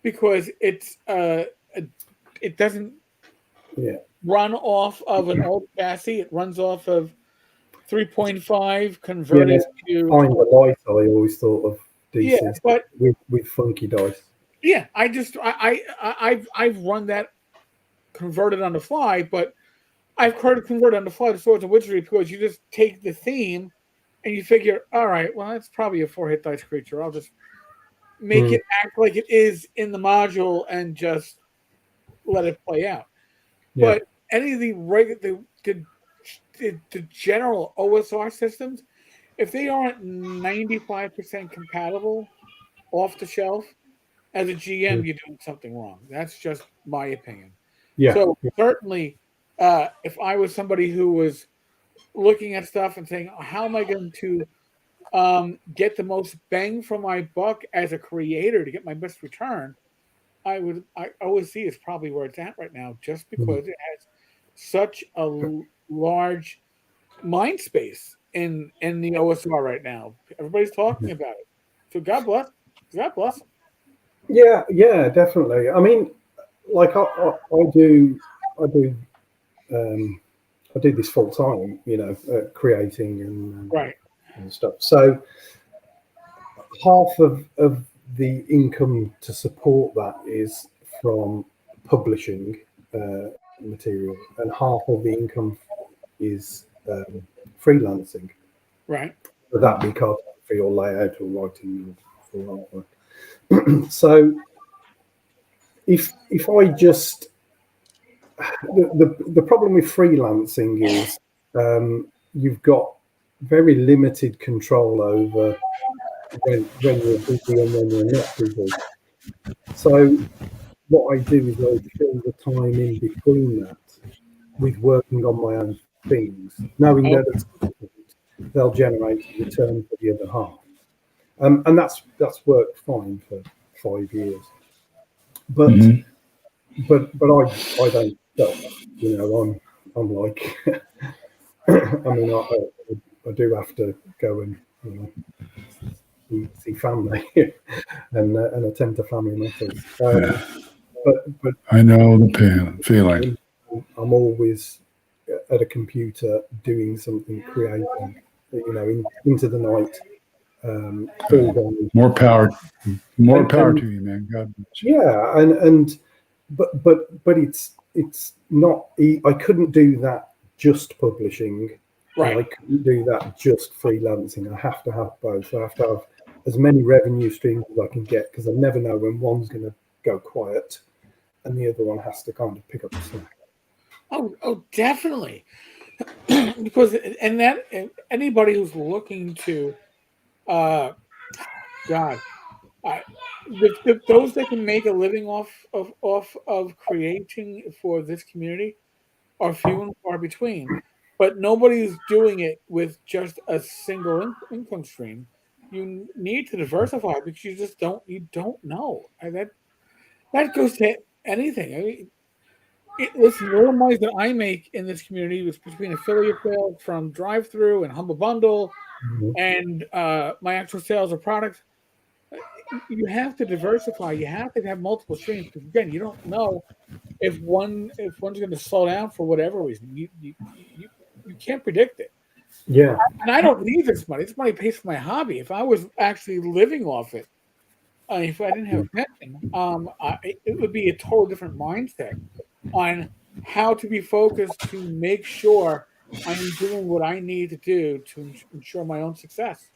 because it doesn't run off of an old chassis. It runs off of 3.5 converted to find the light. I always thought of DC but with funky dice. Yeah, I've run that converted on the fly, but I've converted on the fly to Swords and Wizardry because you just take the theme and you figure, all right, well, that's probably a 4-hit dice creature. I'll just make it act like it is in the module and just let it play out. Yeah. But any of the general OSR systems, if they aren't 95% compatible off the shelf, as a GM, you're doing something wrong. That's just my opinion. Yeah. So certainly, if I was somebody who was looking at stuff and saying, how am I going to get the most bang for my buck as a creator to get my best return, I always see it's probably where it's at right now, just because it has such a large mind space in the OSR right now. Everybody's talking about it. So God bless. God bless them. Yeah, definitely. I mean, like I do this full time, creating and stuff. So half of the income to support that is from publishing material, and half of the income is freelancing. Right. Would that be cartography or layout or writing for artwork? So if I just the problem with freelancing is you've got very limited control over when you're busy and when you're not busy. So what I do is I fill the time in between that with working on my own things, knowing that at some point they'll generate a return for the other half. And that's worked fine for 5 years. But I don't stop. I'm like I mean I do have to go and see family and attend to family matters. But I know the feeling. I'm always at a computer doing something creating, into the night. More power to you, man. God bless you. Yeah, but it's not. I couldn't do that just publishing. Right. I couldn't do that just freelancing. I have to have both. I have to have as many revenue streams as I can get, because I never know when one's going to go quiet and the other one has to kind of pick up the slack. Oh, definitely. Because anybody who's looking to, those that can make a living off of creating for this community are few and far between. but nobody's doing it with just a single income stream. You need to diversify because you don't know. And that goes to anything. I mean, listen, the little money that I make in this community was between affiliate sales from drive-through and Humble Bundle and my actual sales of products. You have to diversify. You have to have multiple streams because again, you don't know if one's going to slow down for whatever reason. You can't predict it. Yeah. And I don't need this money. This money pays for my hobby. If I was actually living off it, if I didn't have a pension, it would be a total different mindset on how to be focused to make sure I am doing what I need to do to ensure my own success.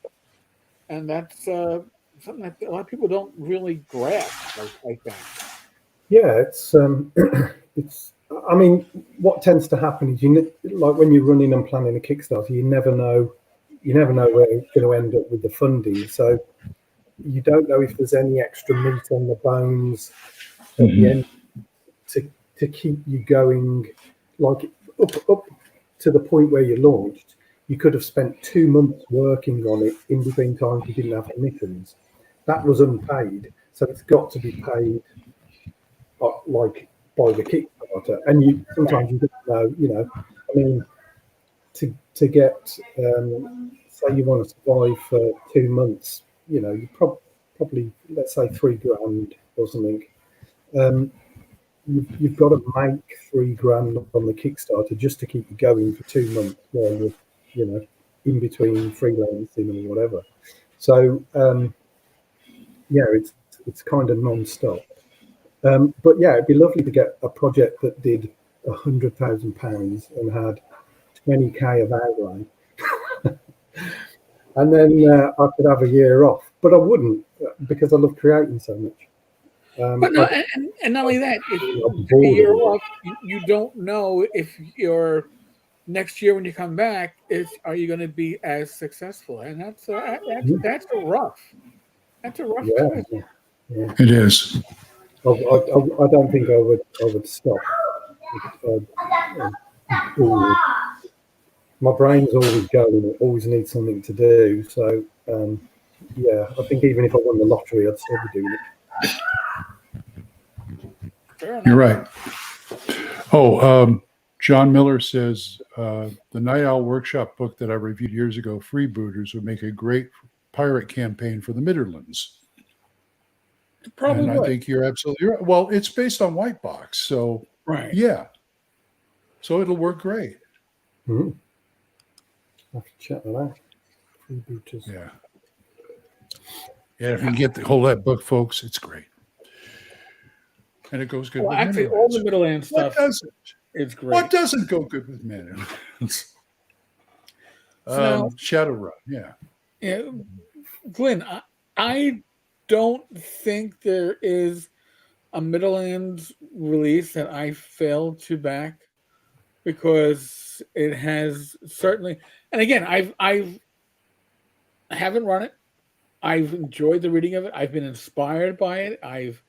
And that's something that a lot of people don't really grasp like that. Yeah, it's it's. I mean, what tends to happen is like when you're running and planning a Kickstarter, you never know where it's going to end up with the funding. So you don't know if there's any extra meat on the bones at the end to keep you going, like up to the point where you launched. You could have spent 2 months working on it in between times you didn't have commissions. That was unpaid, so it's got to be paid like by the Kickstarter. And sometimes you don't know. I mean, to get say you want to survive for 2 months, you probably let's say $3,000 or something. You've got to make $3,000 on the Kickstarter just to keep you going for 2 months while you're, in between freelancing or whatever. So it's kind of non-stop. But yeah, it'd be lovely to get a project that did £100,000 and had 20k of outlay, and then I could have a year off. But I wouldn't because I love creating so much. But no, and not only that, if a year off, you don't know if your next year when you come back are you going to be as successful, and that's a rough. That's a rough choice. Yeah. It is. I don't think I would stop. My brain's always going. It always needs something to do. So I think even if I won the lottery, I'd still be doing it. You're right. Oh, John Miller says the Night Owl Workshop book that I reviewed years ago, Freebooters, would make a great pirate campaign for the Midderlands. Probably and I think you're absolutely right. Well, it's based on White Box, so right. Yeah. So it'll work great. Mm-hmm. I have to check that out. Freebooters. Yeah. Yeah, if you can get the whole that book, folks, it's great. And it goes good with actually, Midderlands. all the Midderlands stuff is great. What doesn't go good with Midderlands? Shadowrun, yeah. Yeah, Glynn, I don't think there is a Midderlands release that I failed to back because it has certainly. And again, I haven't run it. I've enjoyed the reading of it. I've been inspired by it. I've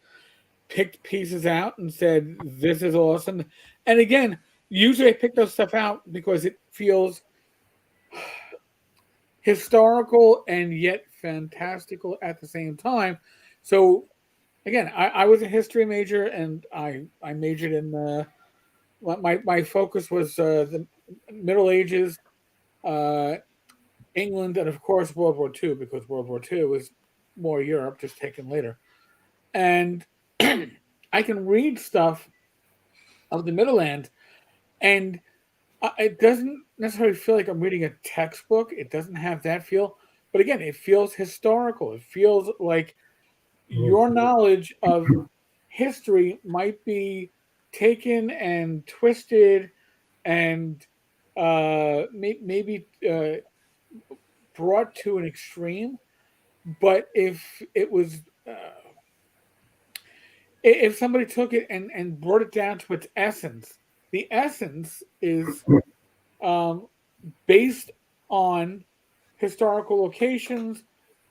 picked pieces out and said, this is awesome. And again, usually I pick those stuff out because it feels historical and yet fantastical at the same time. So again, I was a history major and I majored in my focus was the Middle Ages, England, and of course World War II, because World War II was more Europe, just taken later. And I can read stuff of the Midderlands, and it doesn't necessarily feel like I'm reading a textbook. It doesn't have that feel. But again, it feels historical. It feels like your knowledge of history might be taken and twisted and maybe brought to an extreme. But if it was... if somebody took it and brought it down to its essence, the essence is based on historical locations,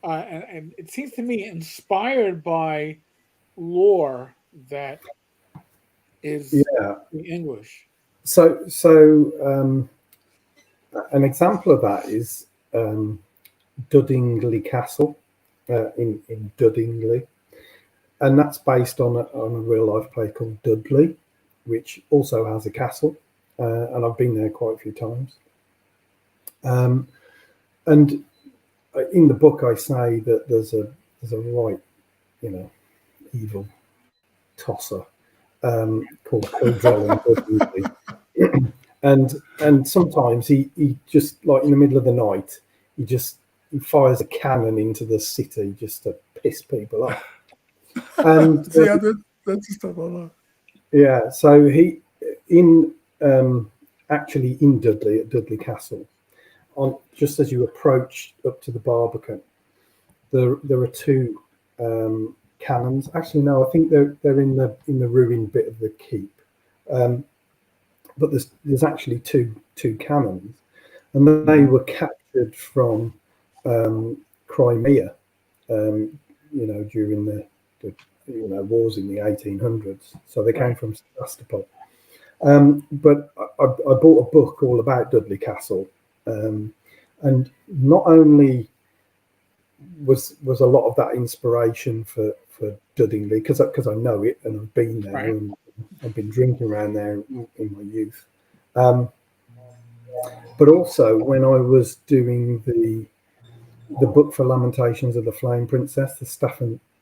and it seems to me inspired by lore that is in English. So an example of that is Dudingley Castle in Dudingley, and that's based on a real life play called Dudley, which also has a castle, and I've been there quite a few times. And in the book, I say that there's a right, evil tosser called Codrell in Dudley. And sometimes he just, like in the middle of the night, he fires a cannon into the city just to piss people off. And that's the stuff I love. Yeah, so he actually in Dudley at Dudley Castle, just as you approach up to the Barbican, there are two cannons. Actually, no, I think they're in the ruined bit of the keep. But there's actually two cannons, and they were captured from Crimea, during the wars in the 1800s. So they came from Sebastopol. But I bought a book all about Dudley Castle, and not only was a lot of that inspiration for Dudingley, because I know it and I've been there, right. And I've been drinking around there in my youth. But also when I was doing the book for Lamentations of the Flame Princess, the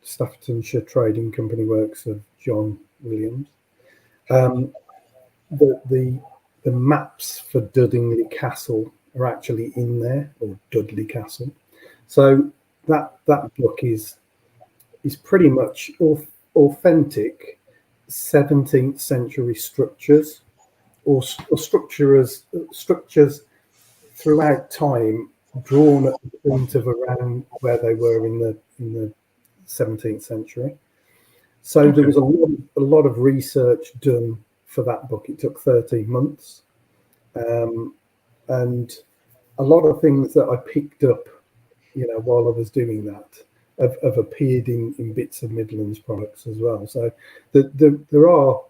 Staffordshire Trading Company works of John Williams, the maps for Dudingley Castle are actually in there, or Dudley Castle. So that book is pretty much authentic 17th century structures, or structures throughout time, drawn at the point of around where they were in the 17th century. So okay. There was a lot of research done for that book. It took 13 months, and a lot of things that I picked up, while I was doing that, have appeared in bits of Midderlands products as well. So there are,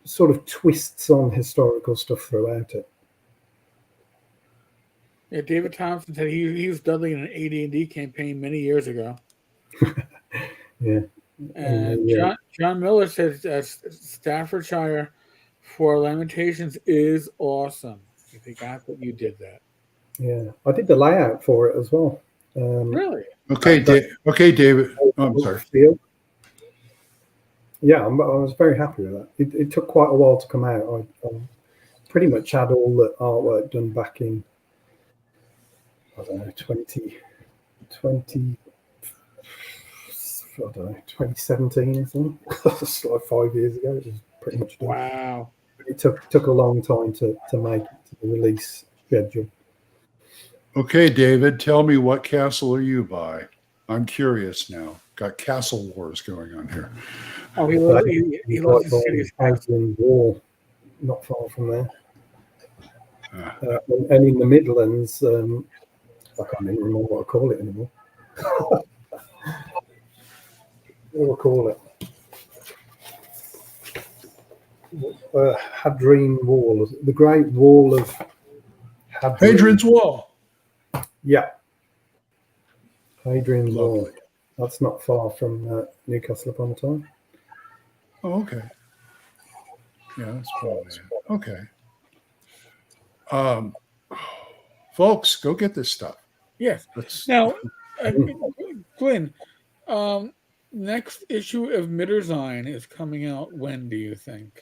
sort of twists on historical stuff throughout it. Yeah, David Thompson said he was Dudley in an AD&D campaign many years ago. Yeah. And John Miller says Staffordshire for Lamentations is awesome. I forgot that you did that. Yeah, I did the layout for it as well. Really? Okay, David. Oh, I'm sorry. Yeah, I was very happy with that. It took quite a while to come out. I pretty much had all the artwork done back in, 2017 or something. It's like 5 years ago. It was pretty much done. Wow. But it took a long time to make it to the release schedule. Okay, David, tell me, what castle are you by? I'm curious now. Got castle wars going on here. Oh, he loves the city's wall, not far from there. And in the Midderlands, I can't even remember what I call it anymore. What do I call it? Hadrian Wall, the Great Wall of Hadrian's Wall. Yeah, Hadrian's Wall. That's not far from Newcastle upon Tyne. Oh, okay. Yeah, that's probably it. Okay. Folks, go get this stuff. Yes. Now, Glynn, next issue of Mitterlands is coming out when, do you think?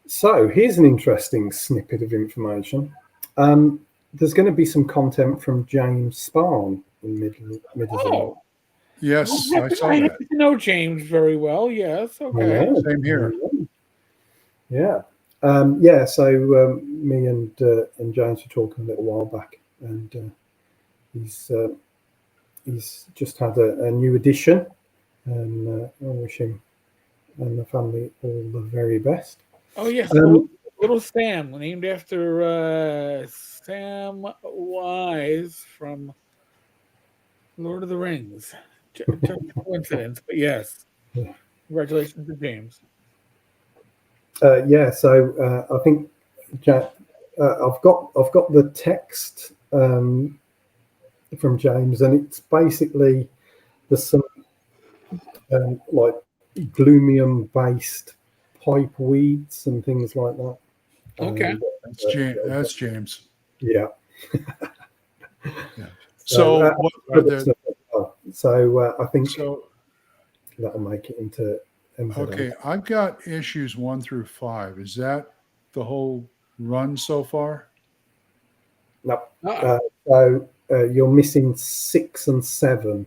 So here's an interesting snippet of information. There's going to be some content from James Spahn in Midderlands. Oh, yes, I saw that. I know James very well. Yes, okay. Same here. Yeah. So me and James were talking a little while back, and he's just had a new edition, and I wish him and the family all the very best. Oh yes, little Sam, named after Sam Wise from Lord of the Rings. Coincidence, but yes. Congratulations to James. So I think I've got the text from James, and it's basically there's some like gloomium based pipe weeds and things like that. Okay. That's James. Yeah. Yeah. So I think so that'll make it into MZA. okay. I've got issues 1 through 5. Is that the whole run so far? No. Uh-oh. So you're missing 6 and 7.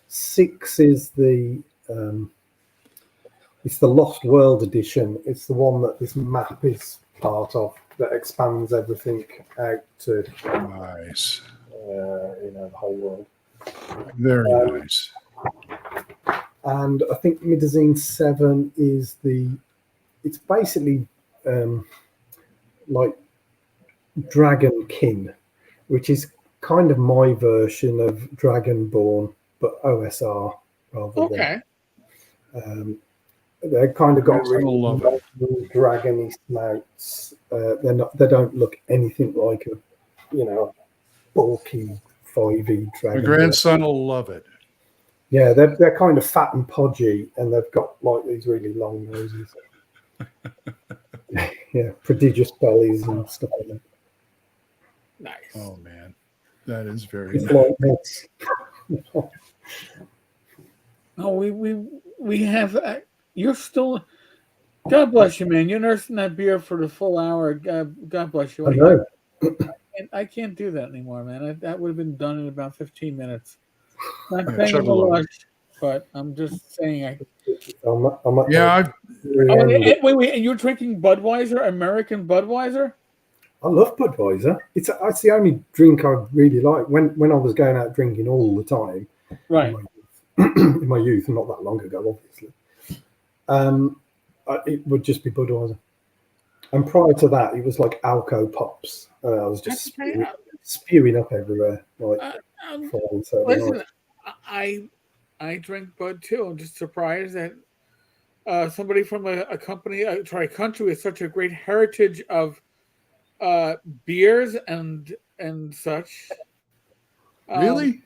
6 is it's the Lost World edition. It's the one that this map is part of that expands everything out to Nice. the whole world. Very nice. And I think Midderlands 7 is it's basically like Dragon King, which is kind of my version of Dragonborn, but OSR rather than. They've kind of got really dragony snouts. They don't look anything like a bulky 5e dragon. My grandson will love it. Yeah, they're kind of fat and podgy, and they've got like these really long noses. Yeah, prodigious bellies and stuff like that. Nice. Oh man, that is very It's nice. like this. Oh, we have. You're still. God bless you, man. You're nursing that beer for the full hour. God bless you. I know. I can't do that anymore, man. That would have been done in about 15 minutes. Not Yeah, saying I'm a chuckle rush, but I'm just saying. Yeah, Wait. And you're drinking Budweiser, American Budweiser? I love Budweiser. It's the only drink I really like. When I was going out drinking all the time, Right. in my youth, and not that long ago, obviously, it would just be Budweiser. And prior to that, it was like Alco Pops. I was just spewing up everywhere. Listen, I drink Bud too. I'm just surprised that somebody from a country with such a great heritage of beers and such. really?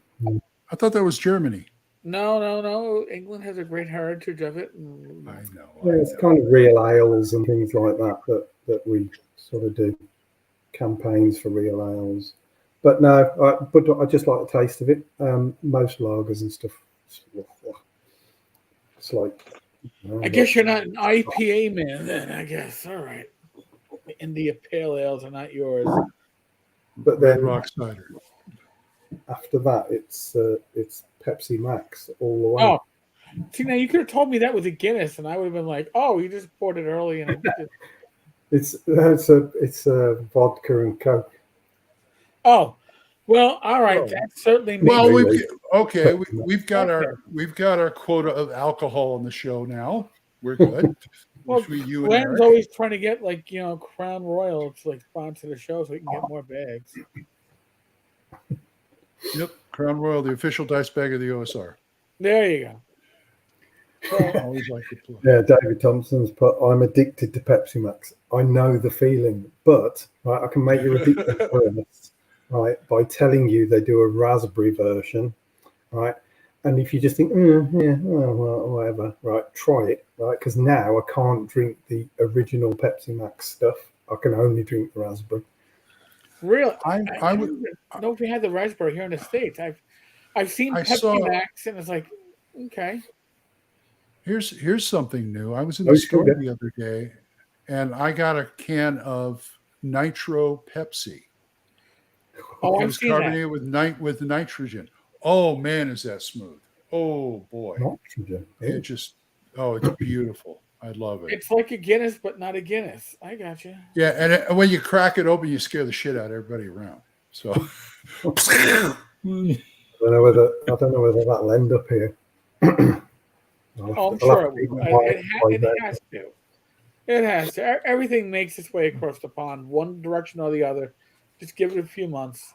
I thought that was Germany. No. England has a great heritage of it. I know. Yeah, it's kind of real ales and things like that we sort of do campaigns for real ales. But no, but I just like the taste of it. Most lagers and stuff. It's like. I guess you're not an IPA man then. I guess. All right. The India Pale Ales are not yours. But Red then Rock cider. after that, it's Pepsi Max all the way. Oh, see, now you could have told me that was a Guinness, and I would have been like, "Oh, you just poured it early." And It's a vodka and Coke. oh, well, all right. Oh. That certainly makes Well, Maybe. we've got our quota of alcohol on the show now. We're good. Well, Between you and Glenn's Eric. always trying to get Crown Royal to sponsor the show so he can get more bags. Yep, Crown Royal, the official dice bag of the OSR. There you go. So, Always like to play. Yeah, David Thompson's put, I'm addicted to Pepsi Max. I know the feeling, but I can make you addicted worse, right, by telling you they do a raspberry version, right? And if you just think, well, whatever, right, try it, right? Because now I can't drink the original Pepsi Max stuff. I can only drink the raspberry. really, I would don't know if we had the raspberry here in the States. I've seen Pepsi Max, and it's like, okay. Here's something new. I was in the store the other day, and I got a can of Nitro Pepsi. Oh, It I've was seen carbonated with nitrogen. Oh man, is that smooth? Oh boy, Nitrogen. it's beautiful. I love it. It's like a Guinness, but not a Guinness. I got you. Yeah, and when you crack it open, you scare the shit out of everybody around. So I don't know whether that'll end up here. I'm sure it will. It has to. It has to. Everything makes its way across the pond, one direction or the other. Just give it a few months.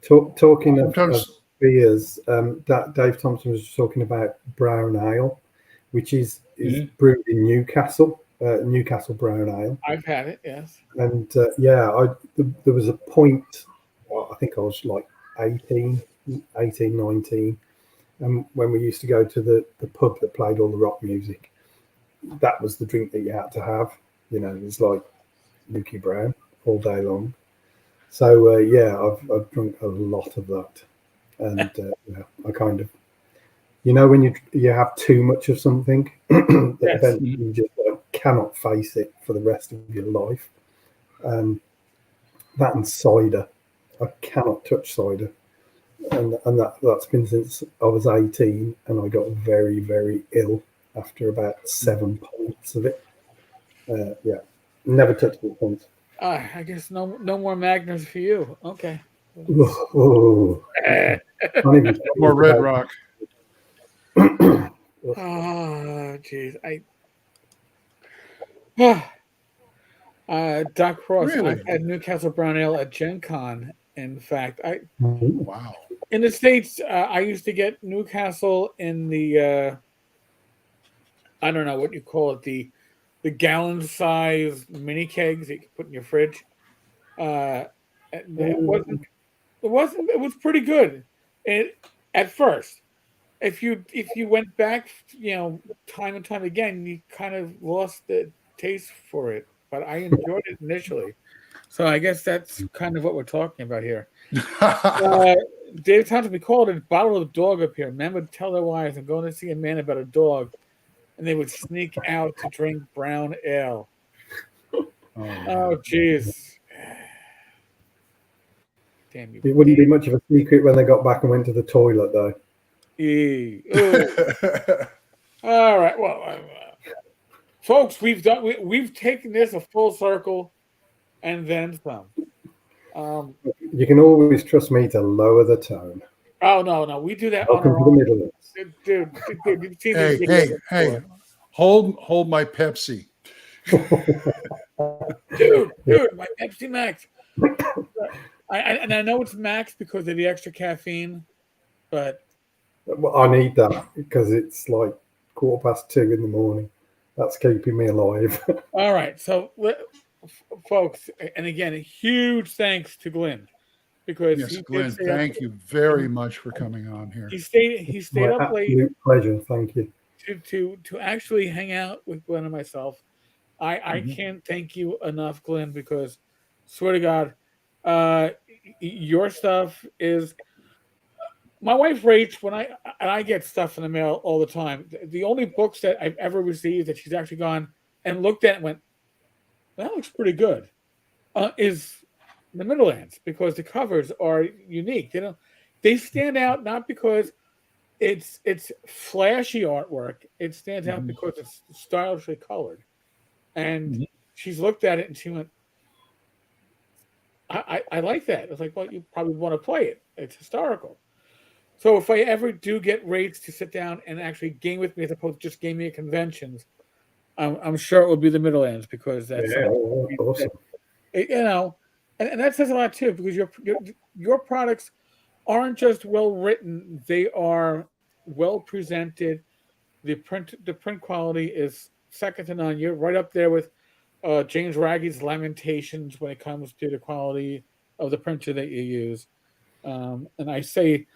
Talking of beers, Dave Thompson was talking about brown ale, which is brewed in Newcastle, Newcastle Brown Ale. I've had it, yes. And there was a point, I think I was like 18, 19, and when we used to go to the pub that played all the rock music, that was the drink that you had to have. You know, it was like Nuki Brown all day long. So I've drunk a lot of that, and I kind of, when you have too much of something, that Yes. eventually you just cannot face it for the rest of your life. That and cider, I cannot touch cider, and that's been since I was 18, and I got very, very ill after about 7 pints of it. Never touched it once. I guess no more Magners for you. Okay. Oh, can't even More Red Rock. Oh, jeez. Doc Cross, Really? I've had Newcastle Brown Ale at Gen Con. In fact, Wow. in the States, I used to get Newcastle in the I don't know what you call it, the gallon size mini kegs that you can put in your fridge. It was pretty good. At first. If you went back, time and time again, you kind of lost the taste for it. But I enjoyed it initially. So I guess that's kind of what we're talking about here. Dave Thompson, we called it Bottle of Dog up here. Men would tell their wives, I'm going to see a man about a dog. And they would sneak out to drink brown ale. Oh, jeez. Damn you. It wouldn't be much of a secret when they got back and went to the toilet, though. All right. Well, folks, we've taken this a full circle and then some. You can always trust me to lower the tone. Oh no, we do that Welcome on to our the own. Dude, you've seen Hey, these hey, videos hey! before. Hold my Pepsi. Dude, my Pepsi Max. I know it's Max because of the extra caffeine, but Well, I need that because it's like 2:15 in the morning. That's keeping me alive. all right. So, folks, and again, a huge thanks to Glynn because Yes, he did Glenn, stay thank up, you very much for coming on here. He stayed My up late absolute pleasure. Thank you. to actually hang out with Glenn and myself. I can't thank you enough, Glenn, because swear to God, your stuff is. My wife rates when I get stuff in the mail all the time. The only books that I've ever received that she's actually gone and looked at and went, that looks pretty good, is the Midderlands because the covers are unique. They stand out not because it's flashy artwork. It stands out because it's stylishly colored. And she's looked at it and she went, I like that. I was like, well, you probably want to play it. It's historical. So if I ever do get rates to sit down and actually game with me as opposed to just gaming at conventions, I'm sure it will be the Midderlands because that's awesome. and that says a lot too because your products aren't just well written; they are well presented. The print quality is second to none. You're right up there with James Raggy's Lamentations when it comes to the quality of the printer that you use. And I say.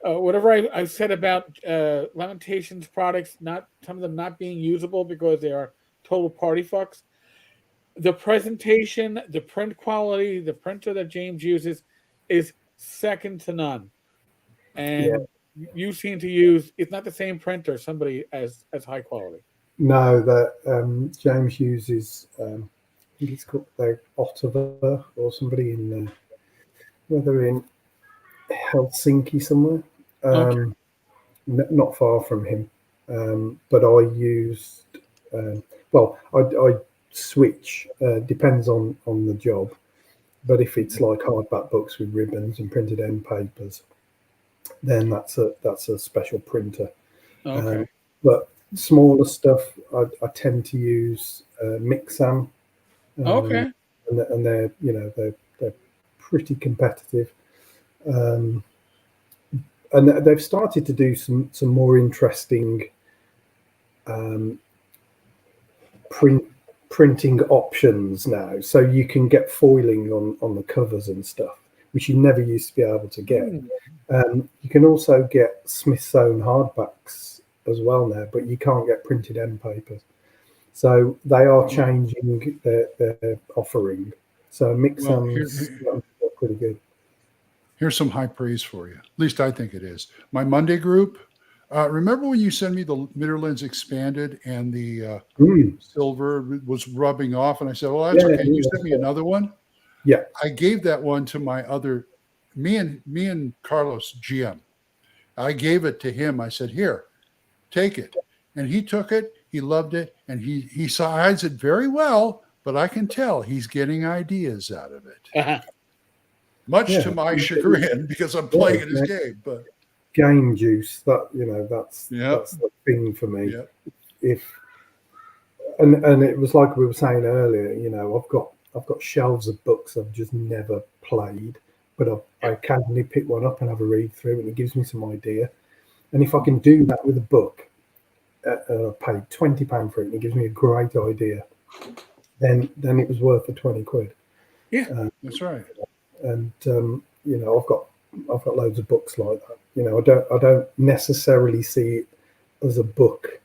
Whatever I've said about Lamentations products, not some of them not being usable because they are total party fucks. The presentation, the print quality, the printer that James uses is second to none. And you seem to use it's not the same printer, somebody as high quality. No, that James uses. I think it's called Ottawa or somebody in whether in Helsinki somewhere. Okay. Not far from him, but I used. I switch. Depends on the job, but if it's like hardback books with ribbons and printed end papers, then that's a special printer. Okay. But smaller stuff, I tend to use Mixam. Okay. And they're pretty competitive. And they've started to do some more interesting print printing options now, so you can get foiling on the covers and stuff, which you never used to be able to get. You can also get Smith's own hardbacks as well now, but you can't get printed end papers. So they are changing their offering. So Mixam's pretty good. Here's some high praise for you. At least I think it is. My Monday group. Remember when you sent me the Mitterlands expanded and the silver was rubbing off, and I said, "Well, that's okay." You sent me another one. Yeah, I gave that one to my other. Me and Carlos GM. I gave it to him. I said, "Here, take it," and he took it. He loved it, and he sides it very well. But I can tell he's getting ideas out of it. Much to my chagrin, because I'm playing in his game. But game juice, that's the thing for me. Yep. And it was like we were saying earlier, I've got shelves of books I've just never played, but I occasionally pick one up and have a read through, and it gives me some idea. And if I can do that with a book, I paid £20 for it, and it gives me a great idea, then it was worth the £20. Yeah, that's right. And I've got loads of books like that. I don't necessarily see it as a book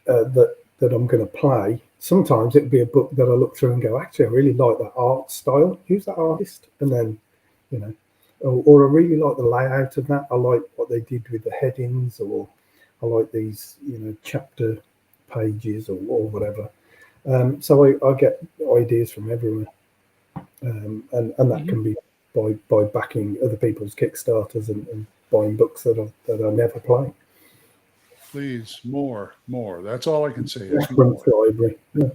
that I'm going to play. Sometimes it'd be a book that I look through and go, actually, I really like that art style. Who's that artist? And then, or I really like the layout of that. I like what they did with the headings, or I like these, chapter pages or whatever. So I get ideas from everywhere. And that can be by backing other people's Kickstarters and buying books that I never play. Please, more. That's all I can say. Library. Yeah.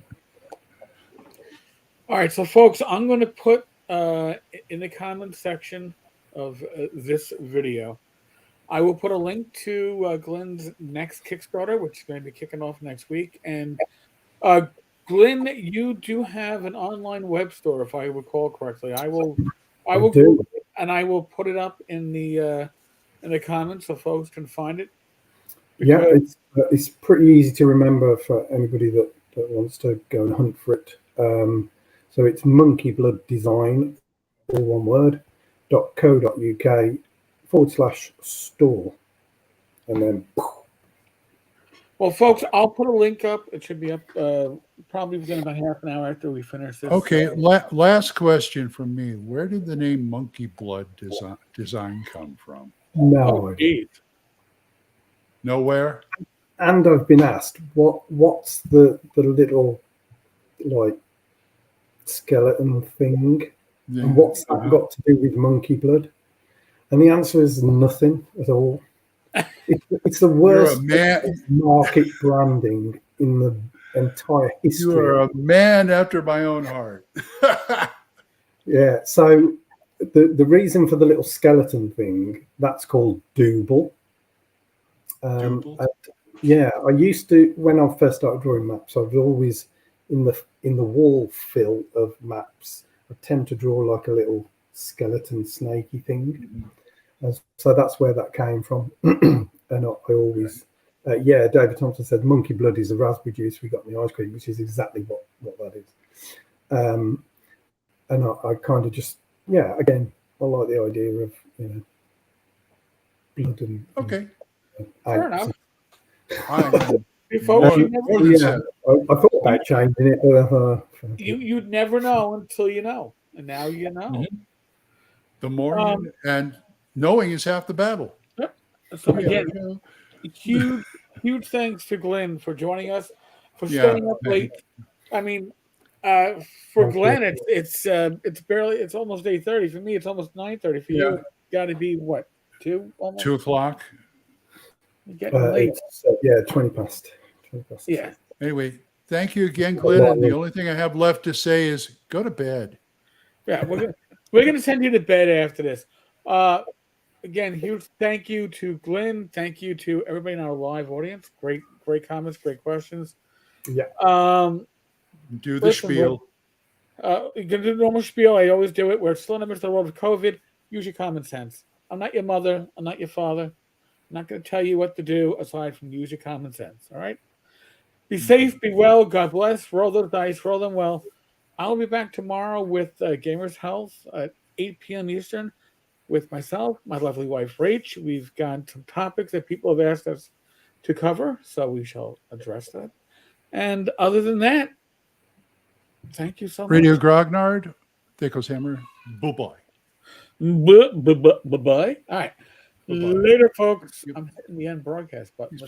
All right, so folks, I'm going to put in the comments section of this video, I will put a link to Glenn's next Kickstarter, which is going to be kicking off next week. And Glynn, you do have an online web store, if I recall correctly. I will Google it, and I will put it up in the comments so folks can find it. Yeah, it's pretty easy to remember for anybody that wants to go and hunt for it. So it's Monkey Blood Design, all one word, .co.uk/store, and then. Well, folks, I'll put a link up. It should be up probably within about half an hour after we finish this. Okay, last question from me. Where did the name Monkey Blood design come from? No. Nowhere? And I've been asked, what's the little, like, skeleton thing? Yeah. And what's that got to do with monkey blood? And the answer is nothing at all. It's the worst market branding in the entire history. You are a man after my own heart. Yeah, so the reason for the little skeleton thing, that's called Dooble. Yeah, I used to, when I first started drawing maps, I was always in the wall fill of maps. I tend to draw like a little skeleton snaky thing. So that's where that came from. And I always, David Thompson said monkey blood is the raspberry juice we got in the ice cream, which is exactly what that is. And I kind of just, again, I like the idea of, blood and. Okay. Fair enough. I thought about changing it, but you'd never know until you know, and now you know. Mm-hmm. The more and knowing is half the battle. Yep. So again, huge thanks to Glynn for joining us, for staying up late. I mean, for Glenn, it's almost 8:30. For me, it's almost 9:30. For you, it's got to be what, 2? Almost 2 o'clock. You're getting late. 20 past. Yeah. Anyway, thank you again, Glenn. And the only thing I have left to say is go to bed. Yeah, we're gonna send you to bed after this. Again, huge thank you to Glynn. Thank you to everybody in our live audience. Great comments, great questions. Yeah. Do the spiel. You're gonna do the normal spiel. I always do it. We're still in the midst of the world of COVID. Use your common sense. I'm not your mother. I'm not your father. I'm not going to tell you what to do aside from use your common sense. All right. Be safe, be well, God bless, roll the dice, roll them well. I'll be back tomorrow with Gamers Health at 8 p.m. Eastern with myself, my lovely wife, Rach. We've got some topics that people have asked us to cover, so we shall address that. And other than that, thank you so Radio much. Grognard, Thickos Hammer. Bye-bye. Bye-bye. All right. Bye-bye. Later, folks. Yep. I'm hitting the end broadcast button.